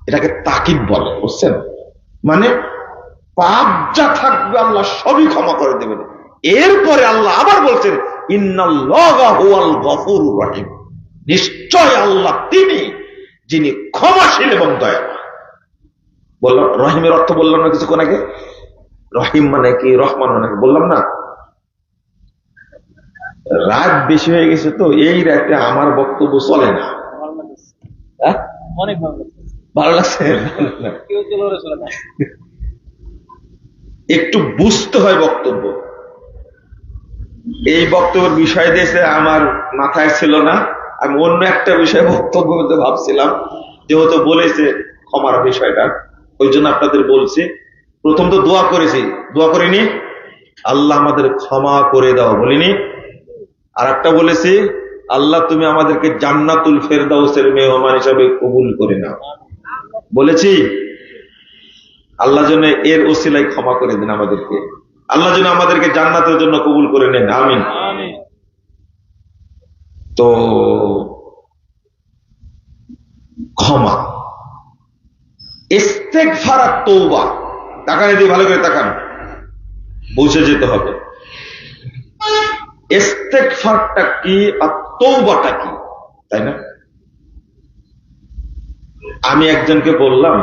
S1: এটাকে তাকিদ বলে, বুঝছেন? মানে পাপ যা থাকবে আল্লাহ সবই ক্ষমা করে দেবেন। এরপরে আল্লাহ আবার বলছেন ইন্নাল্লাহা হুয়াল গফুরুর রহিম, নিশ্চয় আল্লাহ তিনি যিনি ক্ষমাশীল এবং দয়াময়। বললাম রহিমের অর্থ বললাম না কিছুক্ষণ আগে? রহিম মানে কি, রহমান মানে কি বললাম না? রাত বেশি হয়ে গেছে তো এই রাতে আমার বক্তব্য চলে না।
S2: অনেক
S1: ভালো লাগছে? একটু বুঝতে হয় বক্তব্য। এই বক্তব্যের বিষয় দিয়েছে আমার মাথায় ছিল না, আমি অন্য একটা বিষয়ে বক্তব্য বলতে ভাবছিলাম, যেহেতু বলেছে ক্ষমার বিষয়টা, ওই জন্য আপনাদের বলছি। প্রথম তো দোয়া করেছি, দোয়া করিনি আল্লাহ আমাদের ক্ষমা করে দাও, বলিনি? আর একটা বলেছি আল্লাহ তুমি আমাদেরকে জান্নাতুল ফেরদাউসের মেহমান হিসাবে কবুল করে নাও, বলেছি? আল্লাহ যেন এর ওসিলায় ক্ষমা করে দেন আমাদেরকে, আল্লাহ যেন আমাদেরকে জান্নাতের জন্য কবুল করে নেন, আমিন। তো ক্ষমা, ইস্তেগফার আর তওবা, তাকান এদিকে ভালো করে তাকান, বুঝে যেতে হবে ইস্তেগফারটা কি আর তওবাটা কি, তাই না? আমি একজনকে বললাম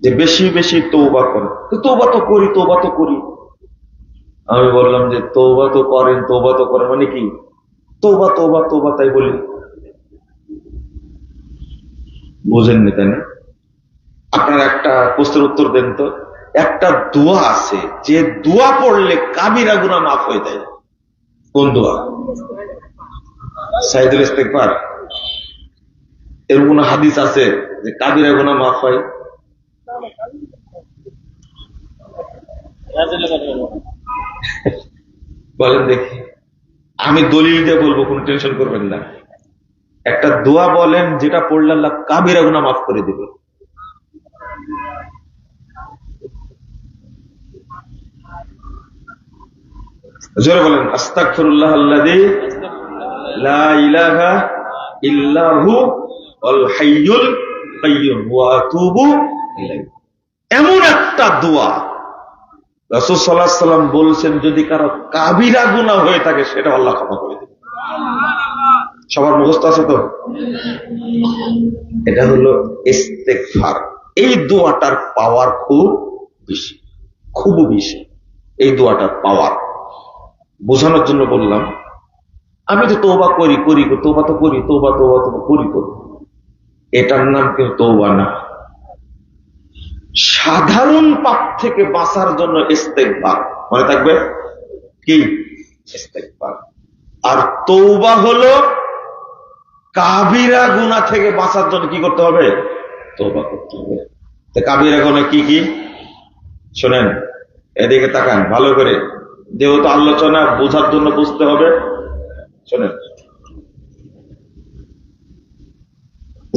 S1: যে বেশি বেশি তওবা করো, তওবা তো করি, তওবা তো করি। আমি বললাম যে তওবা তো করেন, তওবা তো করেন মানে কি? তওবা তওবা তওবা তাই বলি, বুঝেননি তাই না? আপনারা একটা প্রশ্নের উত্তর দেন তো, একটা দোয়া আছে যে দোয়া পড়লে কাবিরা গুনাহ মাফ হয়ে যায়, কোন দোয়া? সাইদুল ইস্তেগফার। এর কোন হাদিস আছে যে কাবিরা গুনাহ মাফ হয়? বলেন দেখি, আমি দলিল দিয়ে বলবো, কোনো টেনশন করবেন না। একটা দোয়া বলেন যেটা পড়লে আল্লাহ কাবিরা গুনাহ মাফ করে দিবে। জোরে বলেন আস্তাগফিরুল্লাহ আল্লাযী লা ইলাহা ইল্লাহু আল হাইয়ুল কাইয়্যুম ওয়া আতুবু ইলাইহি। এমন একটা দোয়া রাসূল সাল্লাল্লাহু আলাইহি ওয়াসাল্লাম বলছেন যদি কারো কাবিরা গুনাহ হয়ে থাকে সেটা আল্লাহ ক্ষমা করে দেবে। সবার মুখস্থ আছে তো? এটা হলো ইস্তেগফার। এই দোয়াটার পাওয়ার খুব বেশি, খুব বেশি এই দোয়াটার পাওয়ার। বোঝানোর জন্য বললাম, আমি তো তওবা করি করি, তওবা তো করি, তওবা তওবা তওবা করি করি, এটার নাম কেউ তওবা না। সাধারণ পাপ থেকে বাঁচার জন্য ইস্তেগফার, মনে থাকবে কি? ইস্তেগফার। আর তওবা হলো কাবিরা গুনাহ থেকে বাঁচার জন্য কি করতে হবে? তওবা করতে হবে। তো কাবিরা গুনাহ কি কি শোনেন, এদিকে তাকান ভালো করে, যেহেতু আলোচনা বোঝার জন্য বুঝতে হবে। শোনেন,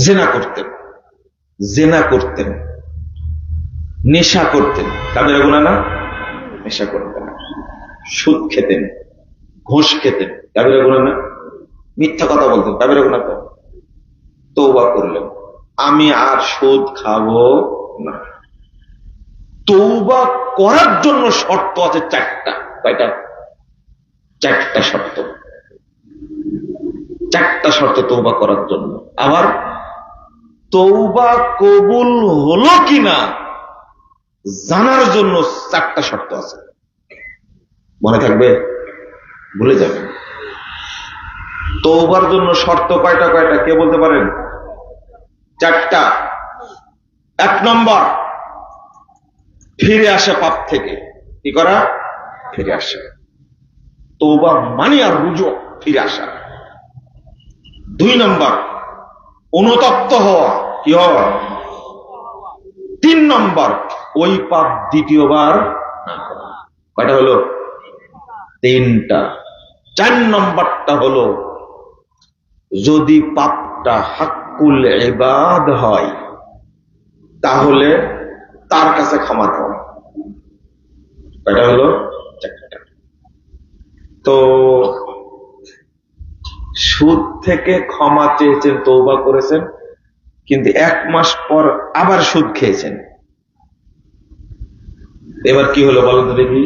S1: জিনা করতেন, জিনা করতেন, নেশা করতেন, কাবিরা গুনাহ না? নেশা করতেন, সুদ খেতেন, ঘুষ খেতেন, কাবিরা গুনাহ না? মিথ্যা কথা বলতেন, কাবিরা গুনাহ তো? তওবা করলেন আমি আর সুদ খাবো না। তওবা করার জন্য শর্ত আছে চারটা। কয়টা? চারটা শর্ত, চারটা শর্ত তওবা করার জন্য। আবার তওবা কবুল হলো কিনা জানার জন্য চারটা শর্ত আছে, মনে থাকবে? ভুলে যাবেন। তওবার জন্য শর্ত কয়টা কয়টা কে বলতে পারেন? চারটা। এক নম্বর, ফিরে আসে পাপ থেকে। কি করা? ফিরে আসে। তওবা মানে আর রুজু, ফিরে আসা। দুই নম্বর, অনুতপ্ত হওয়া। কি হওয়া? তিন নম্বর, ওই পাপ দ্বিতীয়বার না করা। কয়টা হলো? তিনটা। চার নম্বরটা হলো যদি পাপটা হাক্কুল ইবাদ হয় তাহলে তার কাছে ক্ষমা চাওয়া। এটা হলো চারটা। তো সুদ থেকে ক্ষমা চেয়েছেন, তওবা করেছেন, কিন্তু 1 মাস পর আবার সুদ খেয়েছেন। এবার কি হলো বলেন তো দেখি?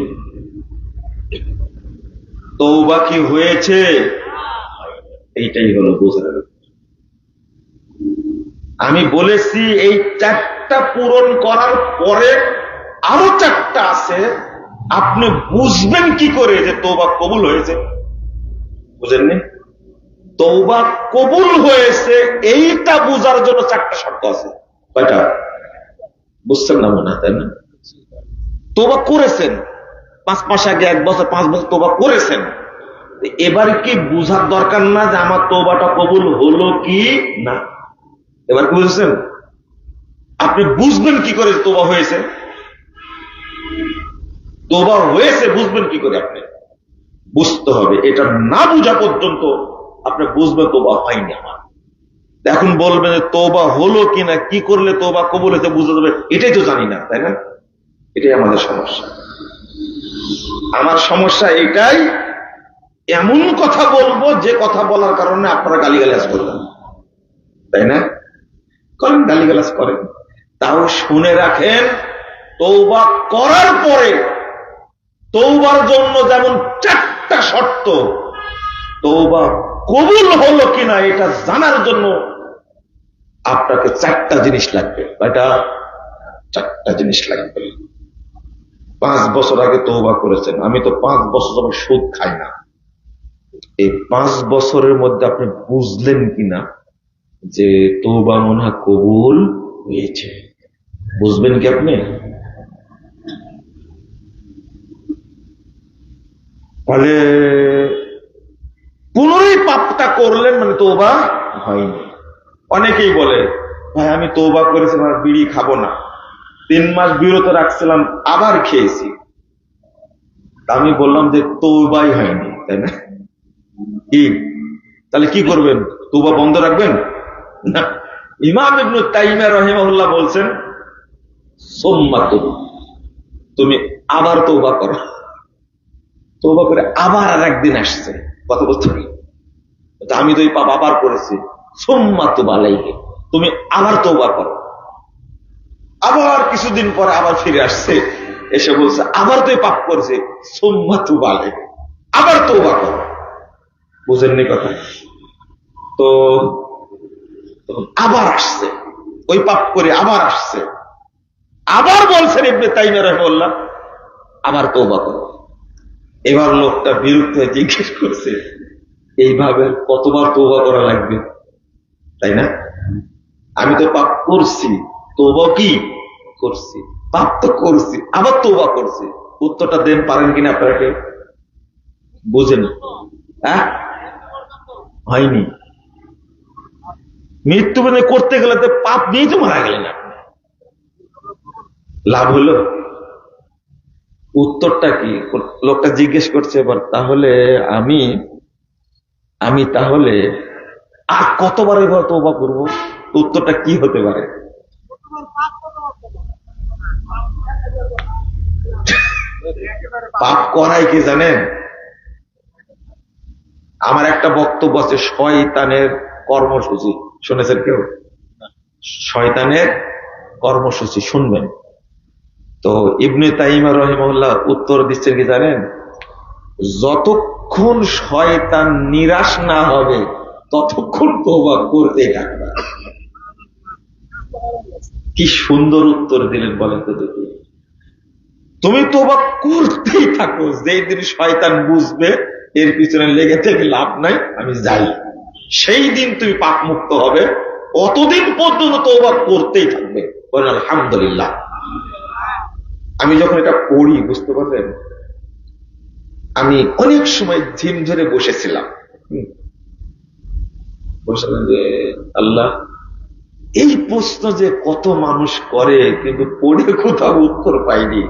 S1: তওবা কি হয়েছে? এইটাই হলো বোঝার। আমি বলেছি এই 4টা পূরণ করার পরে আরো 4টা আছে, আপনি বুঝবেন কি করে যে তওবা কবুল হয়েছে? বুঝেননি? তওবা কবুল হয়েছে এইটা বোঝার জন্য 4টা শর্ত আছে। কয়টা? বুঝছেন না মনে হয়, তাই না? তওবা করেছেন 5 মাস আগে, 1 বছর, 5 বছর তওবা করেছেন, এবার কি বুঝার দরকার না যে আমার তওবাটা কবুল হলো কি না? এবার কি বুঝছেন? আপনি বুঝবেন কি করে তওবা হয়েছে? তওবা হয়েছে বুঝবেন কি করে? আপনি বুঝতে হবে। এটা না বুঝা পর্যন্ত আপনি বুঝবেন তওবা হয়নি আমার। এখন বলবেন যে তওবা হলো কিনা, কি করলে তওবা কবুল হয়েছে বুঝতে যাবে, এটাই তো জানি না, তাই না? এটাই আমাদের সমস্যা। আমার সমস্যা এটাই, এমন কথা বলবো যে কথা বলার কারণে আপনারা গালিগালাজ করবেন, তাই না? করেন, গালিগালাজ করেন, তাও শুনে রাখেন তওবা করার পরে তওবার জন্য যেমন 4টা শর্ত, তওবা কবুল হলো কিনা এটা জানার জন্য আপনাকে 4টা জিনিস লাগবে। এটা 4টা জিনিস লাগবে। 5 বছর আগে তওবা করেছেন, আমি তো 5 বছর ধরে সুদ খাই না। এই 5 বছরের মধ্যে আপনি বুঝলেন কিনা যে তওবা মনে হয় কবুল হয়েছে? বুঝবেন কি আপনি? তাহলে পুনরায় পাপটা করলেন মানে তওবা হয়নি। অনেকেই বলে, ভাই আমি তওবা করেছিলাম আর বিড়ি খাবো না, 3 মাস বিরত রাখছিলাম, আবার খেয়েছি। আমি বললাম যে তওবাই হয়নি, তাই না? কি তাহলে কি করবেন? তওবা বন্ধ রাখবেন না। ইমাম ইবনে তাইমিয়া রাহিমাহুল্লাহ বলছেন, সুম্মা তুব, তুমি আবার তওবা করো। তওবা করে আবার আর একদিন আসছে, কথা বলতে পারি, আমি তো এই পাপ আবার করেছি, সুম্মা তুব আলাইহি, তুমি আবার তওবা করো। আবার কিছুদিন পরে আবার ফিরে আসছে, এসে বলছে আবার তো এই পাপ করেছে, সুম্মা তুব আলাইহি, আবার তওবা করো। বুঝেননি কথা? তো আবার আসছে, ওই পাপ করে আবার আসছে, আবার বলছেন ইবনে তাইমিয়া রাহিমাহুল্লাহ আবার তওবা করো। এবার লোকটা বিরক্ত হয়ে জিজ্ঞেস করছে, এইভাবে কতবার তওবা করা লাগবে, তাই না? আমি তো পাপ করছি, তওবা কি করছি, পাপ তো করছি, আবার তওবা করছি। উত্তরটা দেন পারেন কিনা আপনারা কেউ? বুঝেন? হ্যাঁ, হয়নি। মৃত্যু মানে করতে গেলে তো পাপ নিয়ে তো মারা গেলেন, আপনি লাভ হলো? উত্তরটা কি? লোকটা জিজ্ঞেস করছে এবার, তাহলে আমি তাহলে আর কতবার এবার তওবা করবো? উত্তরটা কি হতে পারে? পাপ করাই কি জানেন? আমার একটা বক্তব্য আছে শয়তানের কর্মসূচি, শুনেছেন কেউ? শয়তানের কর্মসূচি শুনবেন তো। ইবনে তাইমিয়া রাহিমাহুল্লাহ উত্তর দিচ্ছেন কি জানেন? যতক্ষণ শয়তান নিরাশ না হবে ততক্ষণ তওবা করতে থাকবে। কি সুন্দর উত্তর দিলেন বলেন তো দেখি। তুমি তওবা করতেই থাকো, যেই দিন শয়তান বুঝবে এর পিছনে লেগে থেকে লাভ নাই, আমি যাই, সেই দিন তুমি পাপ মুক্ত হবে। অতদিন পর্যন্ত তওবা করতেই থাকবে। বলেন আলহামদুলিল্লাহ। আমি যখন এটা পড়ি, বুঝতে পারলেন, আমি অনেক সময় ঝিম ধরে বসেছিলাম, বসেছিলাম যে আল্লাহ, এই প্রশ্ন যে কত মানুষ করে কিন্তু পড়ে কোথাও উত্তর পাইনি,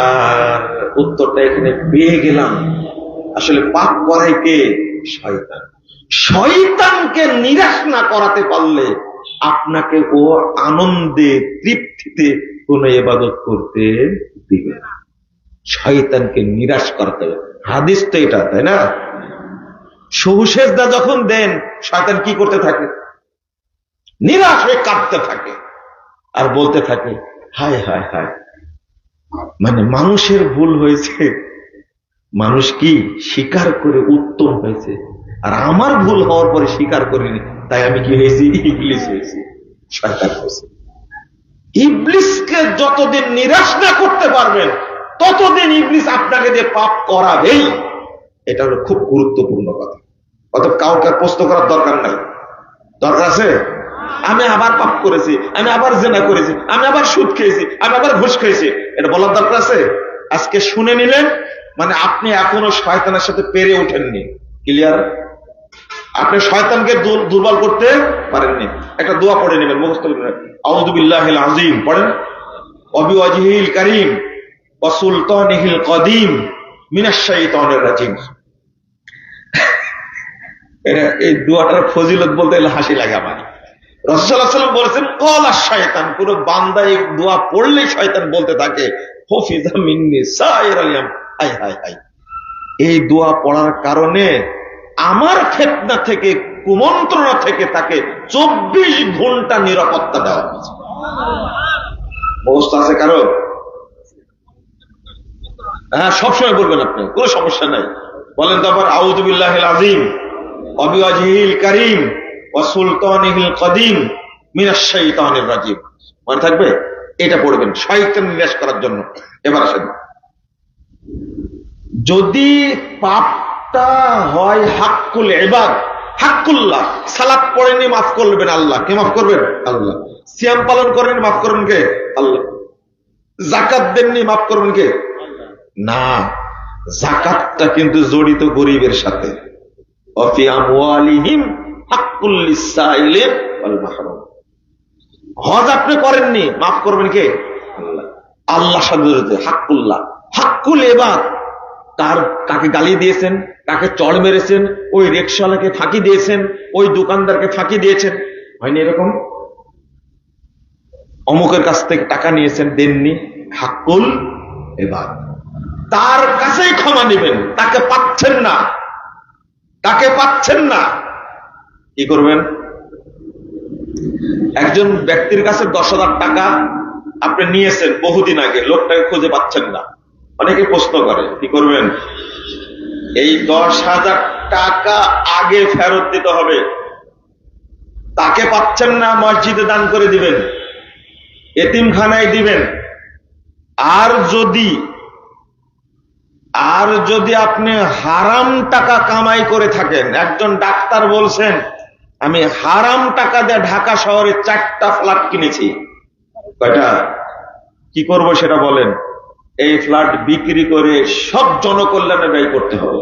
S1: আর উত্তরটা এখানে পেয়ে গেলাম। আসলে পাপ করাই কে? শয়তান। শয়তানকে নিরাশ না করাতে পারলে আপনাকে ও আনন্দে তৃপ্তিতে কোন ইবাদত করতে দিবে না। শয়তানকে নিরাশ করতে হবে, হাদিস তো এটা, তাই না? সহু সেজদা যখন দেন, শয়তান কি করতে থাকে? নিরাশ হয়ে কাঁদতে থাকে আর বলতে থাকে, হায় হায় হায়, মানে মানুষের ভুল হয়েছে, মানুষ কি স্বীকার করে উত্তম হয়েছে, আর আমার ভুল হওয়ার পরে স্বীকার করিনি, তাই আমি কি হয়েছি? ইবলিস হয়েছি, শয়তান হয়েছে। ইবলিসকে যতদিন নিরাশ না করতে পারবেন, ততদিন ইবলিস আপনাকে দিয়ে পাপ করাবেই। এটা হলো খুব গুরুত্বপূর্ণ কথা। অত কাউকে প্রশ্ন করার দরকার নাই। দরকার আছে? আমি আবার পাপ করেছি, আমি আবার জেনা করেছি, আমি আবার সুদ খেয়েছি, আমি আবার ঘুষ খেয়েছি, এটা বলার দরকার আছে? আজকে শুনে নিলেন, মানে আপনি এখনো শয়তানের সাথে পেরে ওঠেননি। ক্লিয়ার? আপনি শয়তানকে দুর্বল করতে পারেননি। একটা দোয়া পড়ে নেবেন, মুখস্থ করে নেবেন। আউযু বিল্লাহিল আযীম পড়েন, ওয়াবিওয়াজহিল কারীম ওয়া সুলতানিহিল কদীম মিনাশ শাইতানির রাজীম। এই দোয়াটার ফজিলত বলতে গেলে হাসি লাগে আমার। রাসূল সাল্লাল্লাহু আলাইহি ওয়াসাল্লাম বলেছেন, ক্বালা শাইতান, পুরো বান্দা এই দোয়া পড়লেই শয়তান বলতে থাকে, হাফিজা মিন্নি সাইরাল ইয়াম। হায় হায় হায়, এই দোয়া পড়ার কারণে আমার ফিতনা থেকে, কুমন্ত্রণা থেকে তাকে 24 ঘন্টা নিরাপত্তা দেওয়া হয়েছে। অবস্থা আছে কারো? হ্যাঁ, সবসময় বলবেন আপনি, কোনো সমস্যা নাই। বলেন তো আবার, আউযু বিল্লাহিল আযীম ওয়া বিওয়াজহিল কারীম ওয়া সুলতানিহিল কদীম মিনাশ শাইতানির রাজীম। মনে থাকবে? এটা পড়বেন শয়তান নিরাশ করার জন্য। এবার আসেন, যদি পাপটা হয় হাক্কুল ইবাদ, হাক্কুল্লাহ, সালাত পড়েনি মাফ করবেন আল্লাহ, কে মাফ করবেন? আল্লাহ। সিয়াম পালন করেন মাফ করবেন কে? আল্লাহ। যাকাত দেননি মাফ করবেন কে? না, যাকাতটা কিন্তু জড়িত গরিবের সাথে। ওয়াফি আমওয়ালিহিম হাক্কুল লিসাইলি ওয়াল মাহরুম। হজ আপনি করেননি মাফ করবেন কে? আল্লাহ। আল্লাহর সাথে জড়িত হাক্কুল্লাহ, হাক্কুল ইবাদ। তার কাকে গালি দিয়েছেন, কাকে চড় মেরেছেন, ওই রিকশাওয়ালাকে ফাঁকি দিয়েছেন, ওই দোকানদারকে ফাঁকি দিয়েছেন, হয়নি এরকম? অমুকের কাছ থেকে টাকা নিয়েছেন, দেননি, হাক্কুল ইবাদ। তার কাছেই ক্ষমা নেবেন, তাকে পাচ্ছেন না, তাকে পাচ্ছেন না, কি করবেন? একজন ব্যক্তির কাছে 10,000 টাকা আপনি নিয়েছেন বহুদিন আগে, লোকটাকে খুঁজে পাচ্ছেন না, অনেকে প্রশ্ন করে, কি করবেন? এই 10,000 টাকা আগে ফেরত দিতে হবে। তাকে পাচ্ছেন না, মসজিদে দান করে দিবেন, এতিমখানায় দিবেন। আর যদি আপনি হারাম টাকা কামাই করে থাকেন, একজন ডাক্তার বলছেন আমি হারাম টাকা দিয়ে ঢাকা শহরে 4টা ফ্ল্যাট কিনেছি, কয়টা? কি করব সেটা বলেন? এই ফ্ল্যাট বিক্রি করে সব জনকল্যাণে ব্যয় করতে হবে।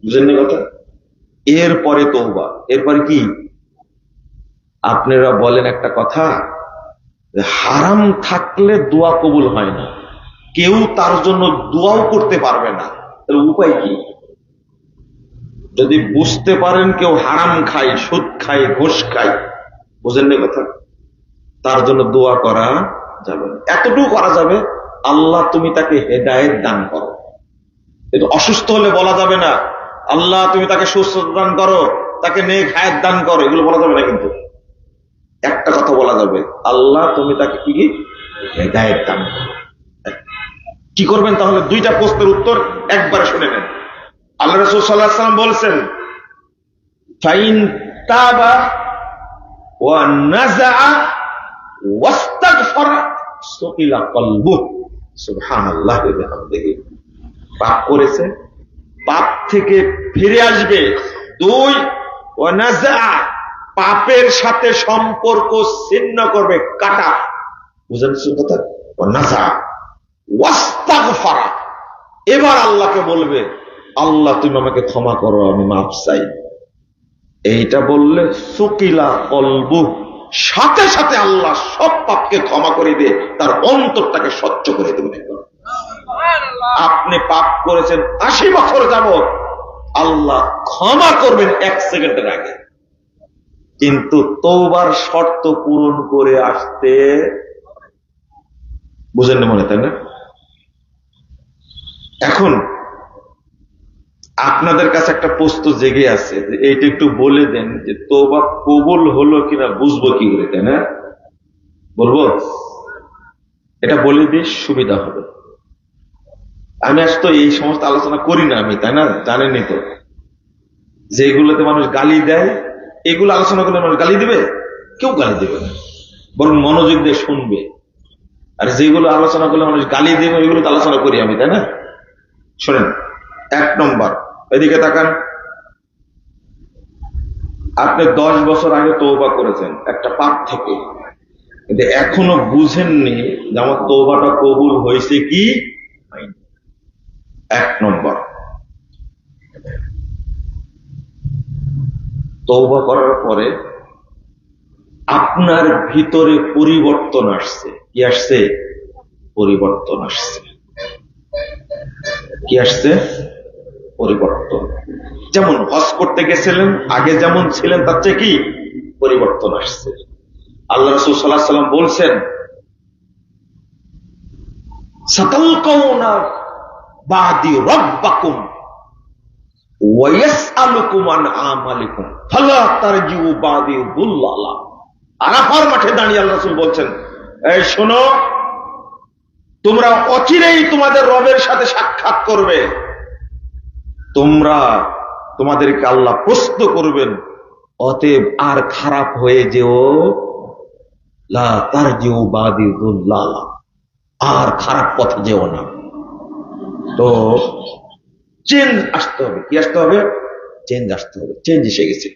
S1: বুঝেন না কথা? এরপরে তওবা। এরপরে কি? আপনারা বলেন একটা কথা, হারাম থাকলে দোয়া কবুল হয় না, কেউ তার জন্য দোয়াও করতে পারবে না, তাহলে উপায় কি? যদি বুঝতে পারেন কেউ হারাম খায়, সুদ খায়, ঘুষ খায়, বুঝেন না কথা, তার জন্য দোয়া করা যাবে না। এতটুকু করা যাবে, আল্লাহ তুমি তাকে হেদায়েত দান করো। কিন্তু অসুস্থ হলে বলা যাবে না আল্লাহ তুমি তাকে সুস্থতা দান করো, তাকে নেক হায়াত দান করো, এগুলো বলা যাবে না। কিন্তু একটা কথা বলা যাবে, আল্লাহ তুমি তাকে কি হেদায়েত দান করো। কি করবেন তাহলে? 2টা প্রশ্নের উত্তর একবারে শুনে নেন। আল্লাহ রাসূল সাল্লাল্লাহু আলাইহি ওয়াসাল্লাম বলেছেন, ফাইন তাবা ওয়া নাযাআ ওয়াস্তাগফারা সুকিলা কলবুহু। সুবহানাল্লাহি ওয়া বিহামদিহি। পাপ করেছে, পাপ থেকে ফিরে আসবে। 2, ওয়া নাযাআ, পাপের সাথে সম্পর্ক ছিন্ন করবে, কাটা। বুঝেছেন কথা? ওয়া নাযাআ ওয়াস্তাগফারা, এবার আল্লাহকে বলবে আল্লাহ তুমি আমাকে ক্ষমা করো, আমি মাফ চাই। এইটা বললে সুকিলা কলবু, সাথে সাথে আল্লাহ সব পাপকে ক্ষমা করে দিয়ে তার অন্তরটাকে স্বচ্ছ করে দেবেন। আপনি পাপ করেছেন 80 বছর যাবত, আল্লাহ ক্ষমা করবেন 1 সেকেন্ডের আগে, কিন্তু তওবার শর্ত পূরণ করে আসতে, বুঝেন না মনে, তাই না? এখন আপনাদের কাছে একটা প্রশ্ন জেগে আছে, যে এইটা একটু বলে দেন যে তওবা কবুল হলো কিনা বুঝবো কি করে, তাই না? বলবো? এটা বলে দিই, সুবিধা হবে। আমি আজ তো এই সমস্ত আলোচনা করি না আমি, তাই না? জানেনই তো, যেগুলোতে মানুষ গালি দেয়, এগুলো আলোচনা করলে মানুষ গালি দিবে? কেউ গালি দিবে না, বরং মনোযোগ দিয়ে শুনবে। আর যেগুলো আলোচনা করলে মানুষ গালি দেবে, ওইগুলো তো আলোচনা করি আমি, তাই না? শোনেন, 1 নম্বর, এদিকে তাকান। আপনি 10 বছর আগে তওবা করেছেন একটা পাপ থেকে, কিন্তু এখনো বুঝেননি যে আমার তওবাটা কবুল হয়েছে কি হয়নি। 1 নম্বর, তওবা করার পরে আপনার ভিতরে পরিবর্তন আসছে। কি আসছে? পরিবর্তন আসছে। কি আসছে? পরিবর্তন। যেমন হজ করতে গেছিলেন, আগে যেমন ছিলেন তার চেয়ে কি পরিবর্তন আসছে। আল্লাহ রাসূল সাল্লাল্লাহু আলাইহি ওয়াসাল্লাম বলছেন, সাতালকাউনা বাদি রাব্বাকুম ওয়া ইয়াসআলুকুম আন আমালিকুম ফালা তারজিউ বাদি দুল্লালা। আরাফার মাঠে দাঁড়িয়ে আল্লাহ রাসূল বলছেন, এই শোনো, তোমরা অচিরেই তোমাদের রবের সাথে সাক্ষাৎ করবে, তোমাদেরকে আল্লাহ প্রশ্ন করবেন, অতএব আর খারাপ হয়ে যেও, লা তারজিউ বাদি দুল্লালা, আর খারাপ পথে যেও না। তো চেঞ্জ আসতে হবে। কি আসতে হবে? চেঞ্জ আসতে হবে। চেঞ্জ এসে গেছে।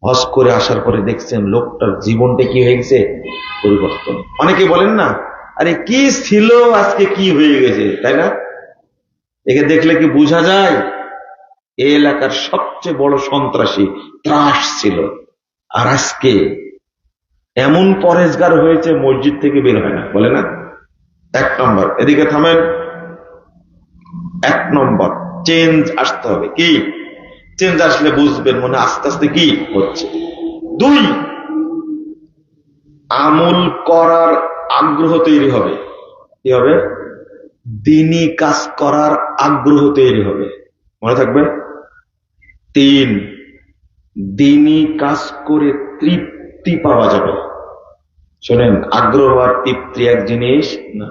S1: হজ করে আসার পরে দেখছেন লোকটার জীবনটা কি হয়ে গেছে, পরিবর্তন। অনেকে বলেন না, আরে কি ছিল আজকে কি হয়ে গেছে, তাই না? একে দেখলে কি বোঝা যায় এই এলাকার সবচেয়ে বড় সন্ত্রাসী ত্রাস ছিল, আর আজকে এমন পরেজগার হয়েছে মসজিদ থেকে বের হয় না, বলে না? 1 নম্বর, এদিকে থামেন। 1 নম্বর, চেঞ্জ আসতে হবে। কি চেঞ্জ আসলে বুঝবেন মনে আস্তে আস্তে কি হচ্ছে। 2, আমল করার আগ্রহ তৈরি হবে। কি হবে? দ্বীনি কাজ করার আগ্রহ তৈরি হবে, মনে থাকবে। 3, দ্বীনি কাজ করে তৃপ্তি পাওয়া যাবে। শোনেন, আগ্রহ আর তৃপ্তি এক জিনিস না।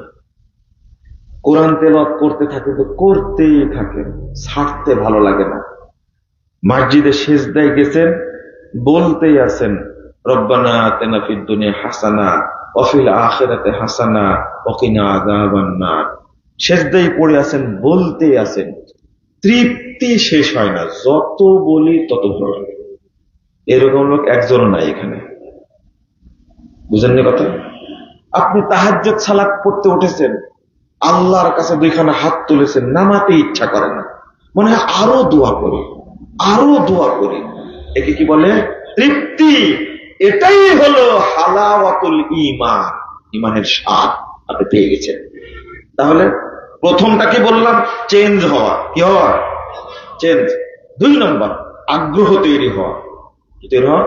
S1: কোরআন তেলাওয়াত করতে থাকে তো করতেই থাকেন, ছাড়তে ভালো লাগে না। মসজিদে সিজদায় গেছেন, বলতেই আছেন, রব্বানা আতিনা ফিদ দুনিয়া হাসানা ওয়া ফিল আখিরাতি হাসানা ওয়া কিনা আযাবান নার। সিজদায় পড়ে আছেন, বলতেই আছেন, তৃপ্তি শেষ হয় না, যত বলি তত ভালো লাগে। এরকম লোক একজনও নাই এখানে, বুঝেননি কথা? আপনি তাহাজ্জুদ সালাত পড়তে উঠেছেন, আল্লাহর কাছে 2 খানা হাত তুলেছেন, নামাতে ইচ্ছা করে না, মনে হয় আরো দোয়া করি, আরো দোয়া করি। একে কি বলে? তৃপ্তি। এটাই হলো হালাওয়াতুল ঈমান, ঈমানের স্বাদ আপনি পেয়ে গেছেন। তাহলে প্রথমটা কি বললাম? চেঞ্জ হওয়া। কি হওয়া? চেঞ্জ। 2 নম্বর, আগ্রহ তৈরি হওয়া। কি তৈরি হওয়া?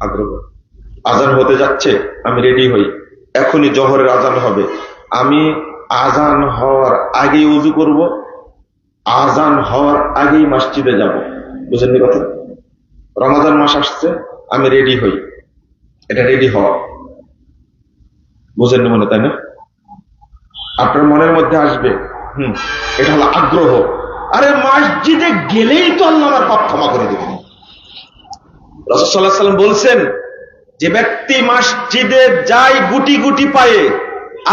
S1: আগ্রহ। আজান হতে যাচ্ছে, আমি রেডি হই, এখনই জোহরের আজান হবে, আমি আজান হওয়ার আগেই ওযু করব, আজান হওয়ার আগেই মসজিদে যাব। বুঝেননি কথা? রমাদান মাস আসছে, আমি রেডি হই, এটা রেডি হওয়া। বুঝেননি মনে, তাই না? আপনার মনের মধ্যে আসবে, এটা হলো আগ্রহ। আরে মসজিদে গেলেই তো আল্লাহ আমার পাপ ক্ষমা করে দেবেন। রাসূল সাল্লাল্লাহু আলাইহি ওয়াসাল্লাম বলছেন, যে ব্যক্তি মসজিদে যায় গুটি গুটি পায়ে,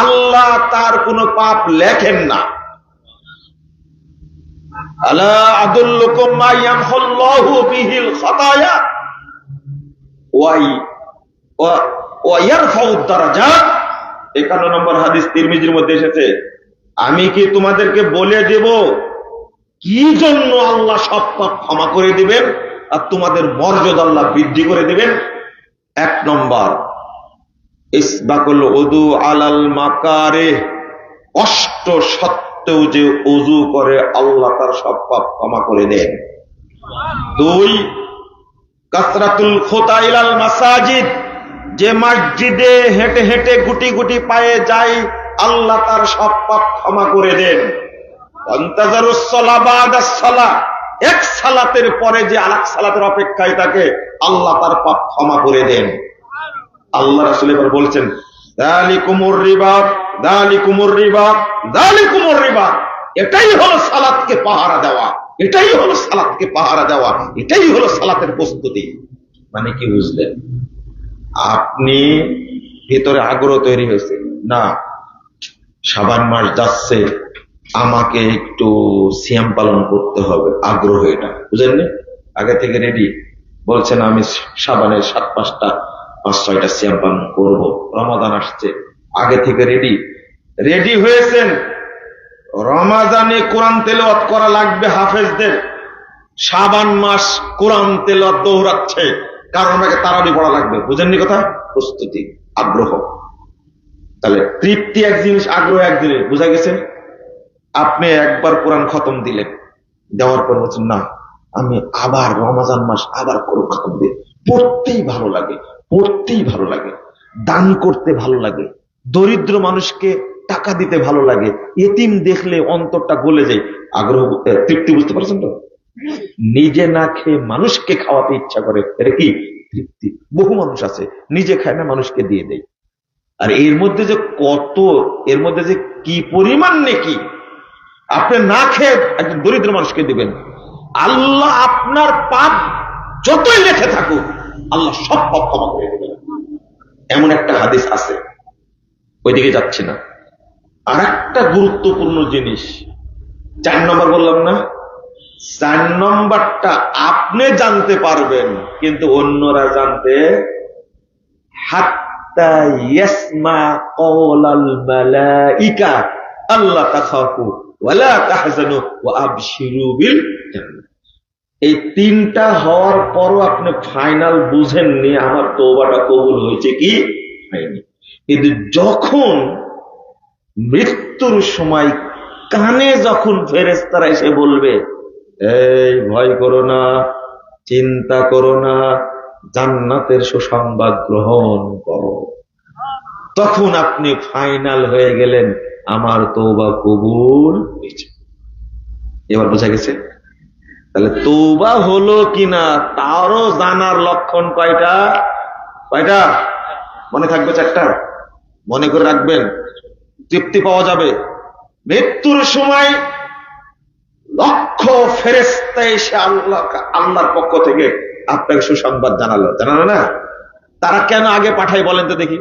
S1: আল্লাহ তার কোনো পাপ লেখেন না। আলা আদুল্লুকুম মা ইয়ামহুল্লাহু বিহিল খাতায়া ওয়া ইয়ারফাউদ দারাজাত। 51 নম্বর হাদিস তিরমিজির মধ্যে এসেছে, আমি কি তোমাদেরকে বলে দেব কি জন্য আল্লাহ সব পাপ ক্ষমা করে দিবেন আর তোমাদের মর্যাদা আল্লাহ বৃদ্ধি করে দিবেন? 1 নম্বর, ইসবাকুল উযু আলাল মাকারিহ, কষ্ট সত্ত্বেও যে ওযু করে আল্লাহ তার সব পাপ ক্ষমা করে দেন। দুই, কাসরাতুল খুতা ইলাল মাসাজিদ, যে মসজিদে হেঁটে হেঁটে গুটি গুটি পায়ে যায় আল্লাহ তার সব পাপ ক্ষমা করে দেন। ওয়ান্তাজারুস সালাহ বাদাস সালাহ, এক সালাতের পরে যে আরেক সালাতের অপেক্ষায় থাকে আল্লাহ তার পাপ ক্ষমা করে দেন। আল্লাহ রাসূল এবার বলছেন, যালিকুমুর রিবাত, যালিকুমুর রিবাত, যালিকুমুর রিবাত, এটাই হলো সালাতকে পাহারা দেওয়া, এটাই হলো সালাতকে পাহারা দেওয়া, এটাই হলো সালাতের প্রস্তুতি। মানে কি বুঝলেন? আপনি ভিতরে আগ্রহ তৈরি হয়েছে, না শাবান মাস যাচ্ছে, আমাকে একটু সিয়াম পালন করতে হবে, আগ্রহ এটা, বুঝলেন? আগে থেকে রেডি, বলছেন আমি শাবানের 5-6টা সিয়াম পালন করবো, রমাদান আসছে, আগে থেকে রেডি রেডি হয়েছেন। রমাদানে কোরআন তেলাওয়াত করা লাগবে হাফেজদের, শাবান মাস কোরআন তেলাওয়াত দৌড়াচ্ছে, কারণ আমাকে তারাবি পড়া লাগবে, বুঝেননি কথা? প্রস্তুতি, আগ্রহ। তাহলে তৃপ্তি এক জিনিস, আগ্রহ এক জিনিস, বুঝা গেছে? আপনি একবার কোরআন খতম দিলেন, দেওয়ার পর বলছেন না আমি আবার রমজান মাস আবার কোরআন খতম দিই, পড়তেই ভালো লাগে, পড়তেই ভালো লাগে, দান করতে ভালো লাগে, দরিদ্র মানুষকে টাকা দিতে ভালো লাগে, এতিম দেখলে অন্তরটা গলে যায়, আগ্রহ, তৃপ্তি, বুঝতে পারছেন তো? নিজে না খেয়ে মানুষকে খাওয়াতে ইচ্ছা করে, এটা কি তৃপ্তি? বহু মানুষ আছে নিজে খায় না, মানুষকে দিয়ে দেয়। আর এর মধ্যে যে কত, এর মধ্যে যে কি পরিমাণ নেকি, আপনি না খেয়ে একজন দরিদ্র মানুষকে দিবেন, আল্লাহ আপনার পাপ যতই লেখে থাকুক আল্লাহ সব পাপ ক্ষমা করে দেবেন। এমন একটা হাদিস আছে, ওইদিকে যাচ্ছে না। আর একটা গুরুত্বপূর্ণ জিনিস, 4 নম্বর বললাম না, 4 নম্বরটা আপনি জানতে পারবেন কিন্তু অন্যরা জানতে, হাত্তা ইয়াসমা কওলাল মালাইকা আল্লা তাখাফু ওয়ালা তাহজানু ওয়া আবশিরু বিল জান্নাহ। এই 3টা হওয়ার পরও আপনি ফাইনাল বুঝেননি আমার তওবাটা কবুল হয়েছে কি হয়নি। কিন্তু যখন মৃত্যুর সময় কানে যখন ফেরেশতারা এসে বলবে, এই ভয় করো না, চিন্তা করো না, জান্নাতের সুসংবাদ গ্রহণ করো, তখন আপনি ফাইনাল হয়ে গেলেন, আমার তওবা কবুল হয়েছে। এবার বোঝা গেছে? তাহলে তওবা হলো কিনা তারও জানার লক্ষণ কয়টা? কয়টা মনে থাকবে? 4টা মনে করে রাখবেন, তৃপ্তি পাওয়া যাবে। মৃত্যুর সময় লক্ষ ফেরেশতা এসে আল্লাহর পক্ষ থেকে আপনাকে সুসংবাদ জানালো না? তারা কেন আগে পাঠায় বলেন তো দেখি?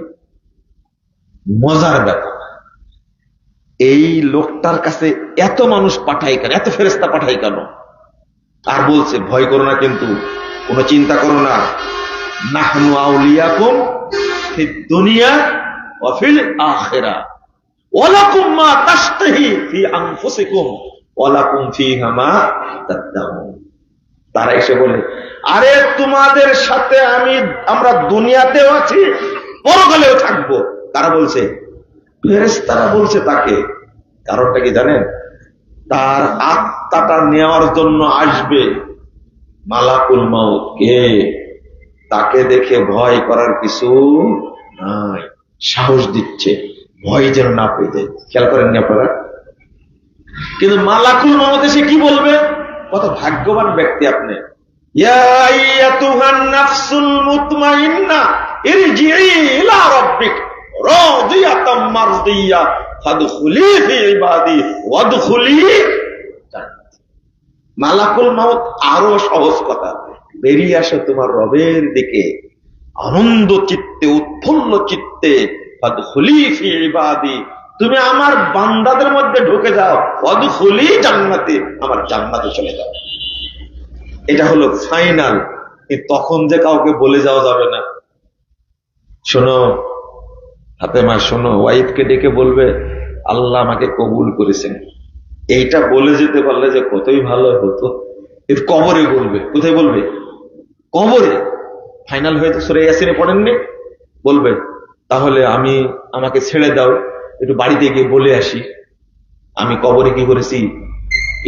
S1: মজার ব্যাপার, এই লোকটার কাছে এত মানুষ পাঠাই কেন, এত ফেরেশতা পাঠাই কেন? আর বলছে ভয় করো না, কিন্তু কোনো চিন্তা করো না, নাহনু আউলিয়াকুম ফিদ দুনিয়া ওয়া ফিল আখিরাহ ওয়া লাকুম মা তাশতাহি ফি আনফুসিকুম ওয়া লাকুম ফিহা মা তাদদাউন। তারা এসে বলে, আরে তোমাদের সাথে আমরা দুনিয়াতেও আছি, পরকালেও থাকবো। তারা বলছে, ফেরেশতারা বলছে তাকে, কারণটা কি জানেন? তার আত্মাটা নেওয়ার জন্য আসবে মালাকুল মাউত, কে? তাকে দেখে ভয় করার কিছু নাই, সাহস দিচ্ছে, ভয় যেন না পেয়ে যায়। খেয়াল করেননি আপনারা? কিন্তু মালাকুল মাউত এসে কি বলবে? কত ভাগ্যবান ব্যক্তি আপনি, ইয়া আইয়াতুহান নাফসুল মুতমাইন্নাহ ইরজিই ইলা রাব্বিক রাদিয়াতাম মারদিয়া ফাদখুলি ফি ইবাদি ওয়াদখুলি জান্নাতি। মালাকুল মাউত আরো সহজ কথা, বেরিয়ে আসো তোমার রবের দিকে আনন্দ চিত্তে, উৎফুল্ল চিত্তে, ফাদখুলি ফি ইবাদি, তুমি আমার বান্দাদের মধ্যে ঢুকে যাও, ওয়াদখুলি জান্নাতি, আমার জান্নাতে চলে যাও। এটা হলো ফাইনাল। তখন যে কাউকে বলে যাওয়া যাবে না, শোনো ফাতেমা, শোনো, ওয়াইফকে ডেকে বলবে আল্লাহ আমাকে কবুল করেছেন, এইটা বলে যেতে পারলে যে কতই ভালো হতো। কিন্তু কবরে বলবে, কোথায় বলবে? কবরে। ফাইনাল হয়ে তো সূরা ইয়াসিনে পড়েননি? বলবে তাহলে আমাকে ছেড়ে দাও, একটু বাড়িতে গিয়ে বলে আসি আমি কবরে কি করেছি,